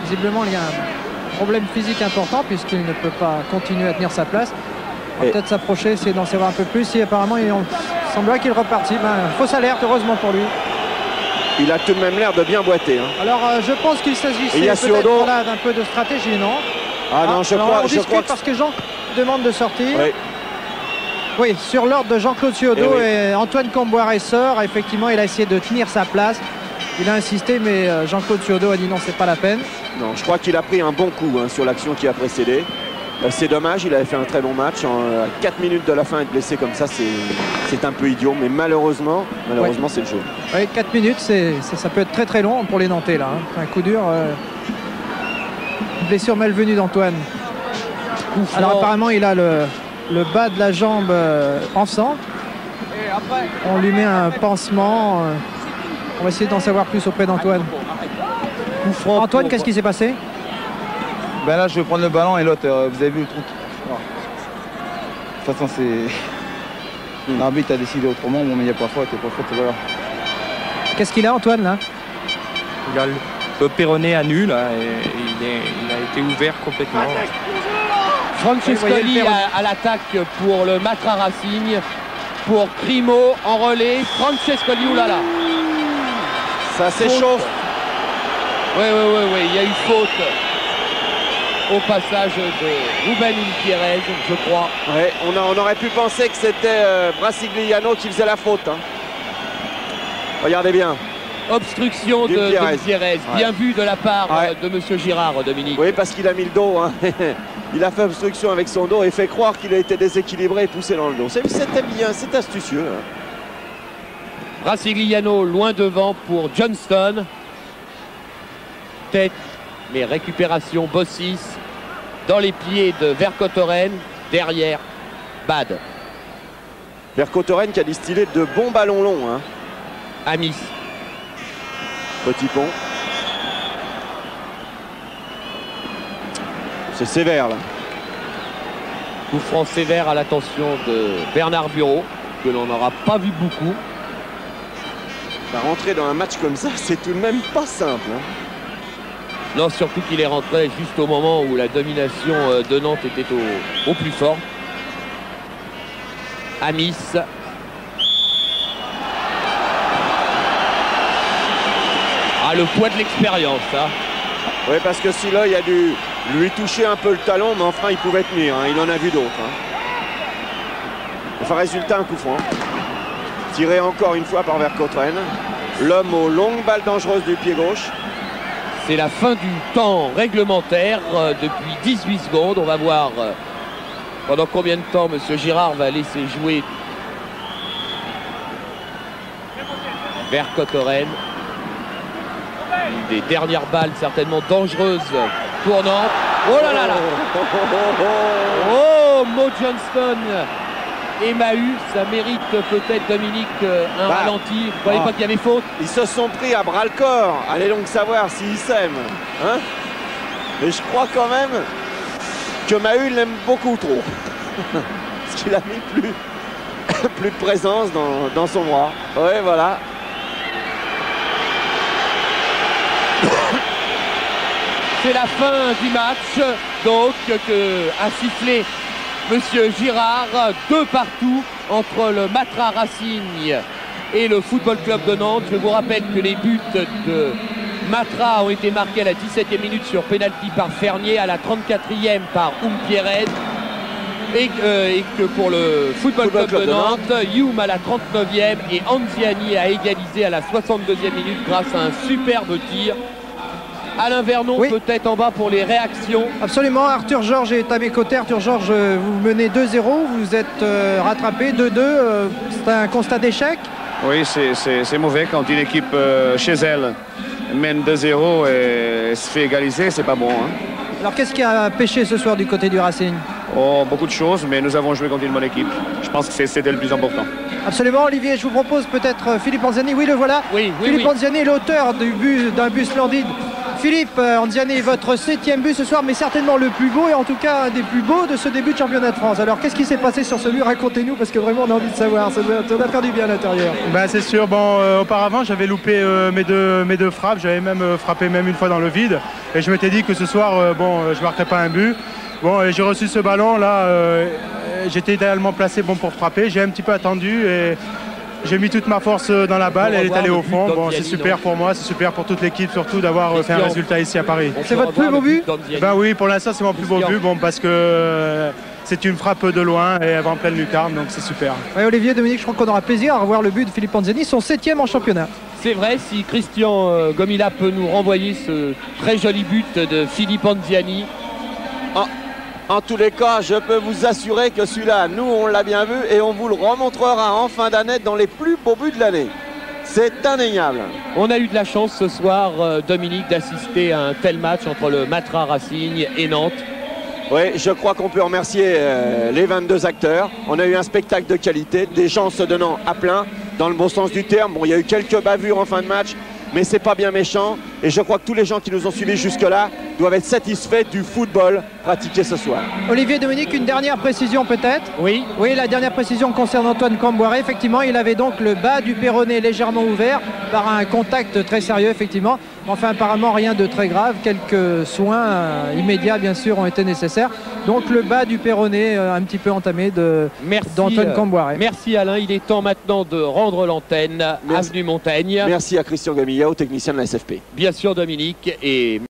Visiblement, il y a un problème physique important puisqu'il ne peut pas continuer à tenir sa place. On va peut-être s'approcher, essayer d'en savoir un peu plus. Si apparemment, il semblerait qu'il repartit. Fausse alerte, heureusement pour lui. Il a tout de même l'air de bien boiter. Hein. Alors, je pense qu'il s'agissait peut-être là d'un peu de stratégie, non? Ah non, je crois que... parce que Jean demande de sortir. Oui. Oui, sur l'ordre de Jean-Claude Ciodo et Antoine Comboiré sort. Effectivement, il a essayé de tenir sa place. Il a insisté, mais Jean-Claude Ciodo a dit non, c'est pas la peine. Non, je crois qu'il a pris un bon coup sur l'action qui a précédé. C'est dommage, il avait fait un très bon match. À 4 minutes de la fin, être blessé comme ça, c'est un peu idiot. Mais malheureusement, c'est le jeu. Oui, 4 minutes, ça peut être très très long pour les Nantais là. Un coup dur. Blessure malvenue d'Antoine. Alors apparemment, il a le bas de la jambe en sang. On lui met un pansement. On va essayer d'en savoir plus auprès d'Antoine. Antoine, qu'est-ce qui s'est passé? Ben là, je vais prendre le ballon et l'autre, vous avez vu le trou. De toute façon, c'est... L'arbitre a décidé autrement, bon, mais il n'y a pas faute, voilà. Qu'est-ce qu'il a, Antoine, là? Il a le péroné à nu, là, et il a été ouvert complètement. Francescoli à l'attaque pour le Matra Racing. Pour Primo en relais. Francescoli, oulala. Ça s'échauffe. Oui, il y a eu faute au passage de Ruben Gutiérrez, je crois. Ouais, on aurait pu penser que c'était Brasigliano qui faisait la faute. Hein. Regardez bien. Obstruction de Gutiérrez. Bien vu de la part de M. Girard, Dominique. Oui, parce qu'il a mis le dos. Hein. Il a fait obstruction avec son dos et fait croire qu'il a été déséquilibré et poussé dans le dos. C'était bien, c'est astucieux. Hein. Brasigliano loin devant pour Johnston. Tête, mais récupération Bossis dans les pieds de Vercotoren. Derrière, Bad. Vercotoren qui a distillé de bons ballons longs. Hein. Amis. Petit pont. C'est sévère là. Coup franc sévère à l'attention de Bernard Bureau, que l'on n'aura pas vu beaucoup. Rentrer dans un match comme ça, c'est tout de même pas simple. Hein. Non, surtout qu'il est rentré juste au moment où la domination de Nantes était au plus fort. Amis. Ah, le poids de l'expérience, ça. Oui, parce que si là, il a dû lui toucher un peu le talon, mais enfin, il pouvait tenir. Hein. Il en a vu d'autres. Hein. Enfin, résultat, un coup franc. Tiré encore une fois par Vercotoren. L'homme aux longues balles dangereuses du pied gauche. C'est la fin du temps réglementaire depuis 18 secondes. On va voir pendant combien de temps M. Girard va laisser jouer Vercotoren. Une des dernières balles certainement dangereuses pour Nantes. Oh là là là. Oh, Mo Johnston et Mahut, ça mérite peut-être, Dominique, un ralenti. Vous croyez pas qu'il y avait faute? Ils se sont pris à bras le corps. Allez donc savoir s'ils s'aiment. Hein, et je crois quand même que Mahut l'aime beaucoup trop. Parce qu'il a mis plus de présence dans son bras. Ouais, voilà. C'est la fin du match, donc, que a sifflé Monsieur Girard, 2 partout entre le Matra Racing et le Football Club de Nantes. Je vous rappelle que les buts de Matra ont été marqués à la 17e minute sur pénalty par Fernier, à la 34e par Pierrez, et que pour le Football Club de Nantes, Youm à la 39e et Anziani a égalisé à la 62e minute grâce à un superbe tir Alain Vernon, Oui. peut-être en bas pour les réactions. Absolument, Arthur Georges est à mes côtés. Arthur Georges, vous menez 2-0, vous êtes rattrapé 2-2. C'est un constat d'échec. Oui, c'est mauvais quand une équipe chez elle mène 2-0 et se fait égaliser, c'est pas bon. Hein. Alors qu'est-ce qui a pêché ce soir du côté du Racing? Oh, beaucoup de choses, mais nous avons joué contre une bonne équipe. Je pense que c'était le plus important. Absolument, Olivier, je vous propose peut-être Philippe Anziani. Oui, le voilà. Oui, Philippe Anziani est l'auteur d'un but splendide. Philippe Anziani, votre 7e but ce soir, mais certainement le plus beau et en tout cas un des plus beaux de ce début de championnat de France. Alors qu'est-ce qui s'est passé sur ce but? Racontez-nous parce que vraiment on a envie de savoir. Ça doit faire du bien à l'intérieur. Ben, c'est sûr. Bon, auparavant j'avais loupé mes deux frappes. J'avais même frappé une fois dans le vide. Et je m'étais dit que ce soir, je ne marquerais pas un but. Bon, j'ai reçu ce ballon là. J'étais idéalement placé pour frapper. J'ai un petit peu attendu et j'ai mis toute ma force dans la balle, elle est allée au fond. Bon, c'est super pour moi, c'est super pour toute l'équipe, surtout d'avoir fait un résultat ici à Paris. C'est votre plus beau but? Ben oui, pour l'instant c'est mon plus beau but, parce que c'est une frappe de loin et elle va en pleine lucarne, donc c'est super. Ouais, Olivier, Dominique, je crois qu'on aura plaisir à revoir le but de Philippe Anziani, son 7e en championnat. C'est vrai, si Christian Gomila peut nous renvoyer ce très joli but de Philippe Anziani. En tous les cas, je peux vous assurer que celui-là, nous, on l'a bien vu et on vous le remontrera en fin d'année dans les plus beaux buts de l'année. C'est indéniable. On a eu de la chance ce soir, Dominique, d'assister à un tel match entre le Matra Racing et Nantes. Oui, je crois qu'on peut remercier les 22 acteurs. On a eu un spectacle de qualité, des gens se donnant à plein, dans le bon sens du terme. Bon, il y a eu quelques bavures en fin de match, mais c'est pas bien méchant. Et je crois que tous les gens qui nous ont suivis jusque-là doivent être satisfaits du football pratiqué ce soir. Olivier, Dominique, une dernière précision peut-être? Oui. Oui, la dernière précision concerne Antoine Camboiré. Effectivement, il avait donc le bas du péroné légèrement ouvert par un contact très sérieux, effectivement. Enfin, apparemment, rien de très grave. Quelques soins immédiats, bien sûr, ont été nécessaires. Donc, le bas du péroné un petit peu entamé d'Antoine Camboiré. Merci Alain. Il est temps maintenant de rendre l'antenne. Avenue Montaigne. Merci à Christian Gamillao, technicien de la SFP. Bien sûr, Dominique. Et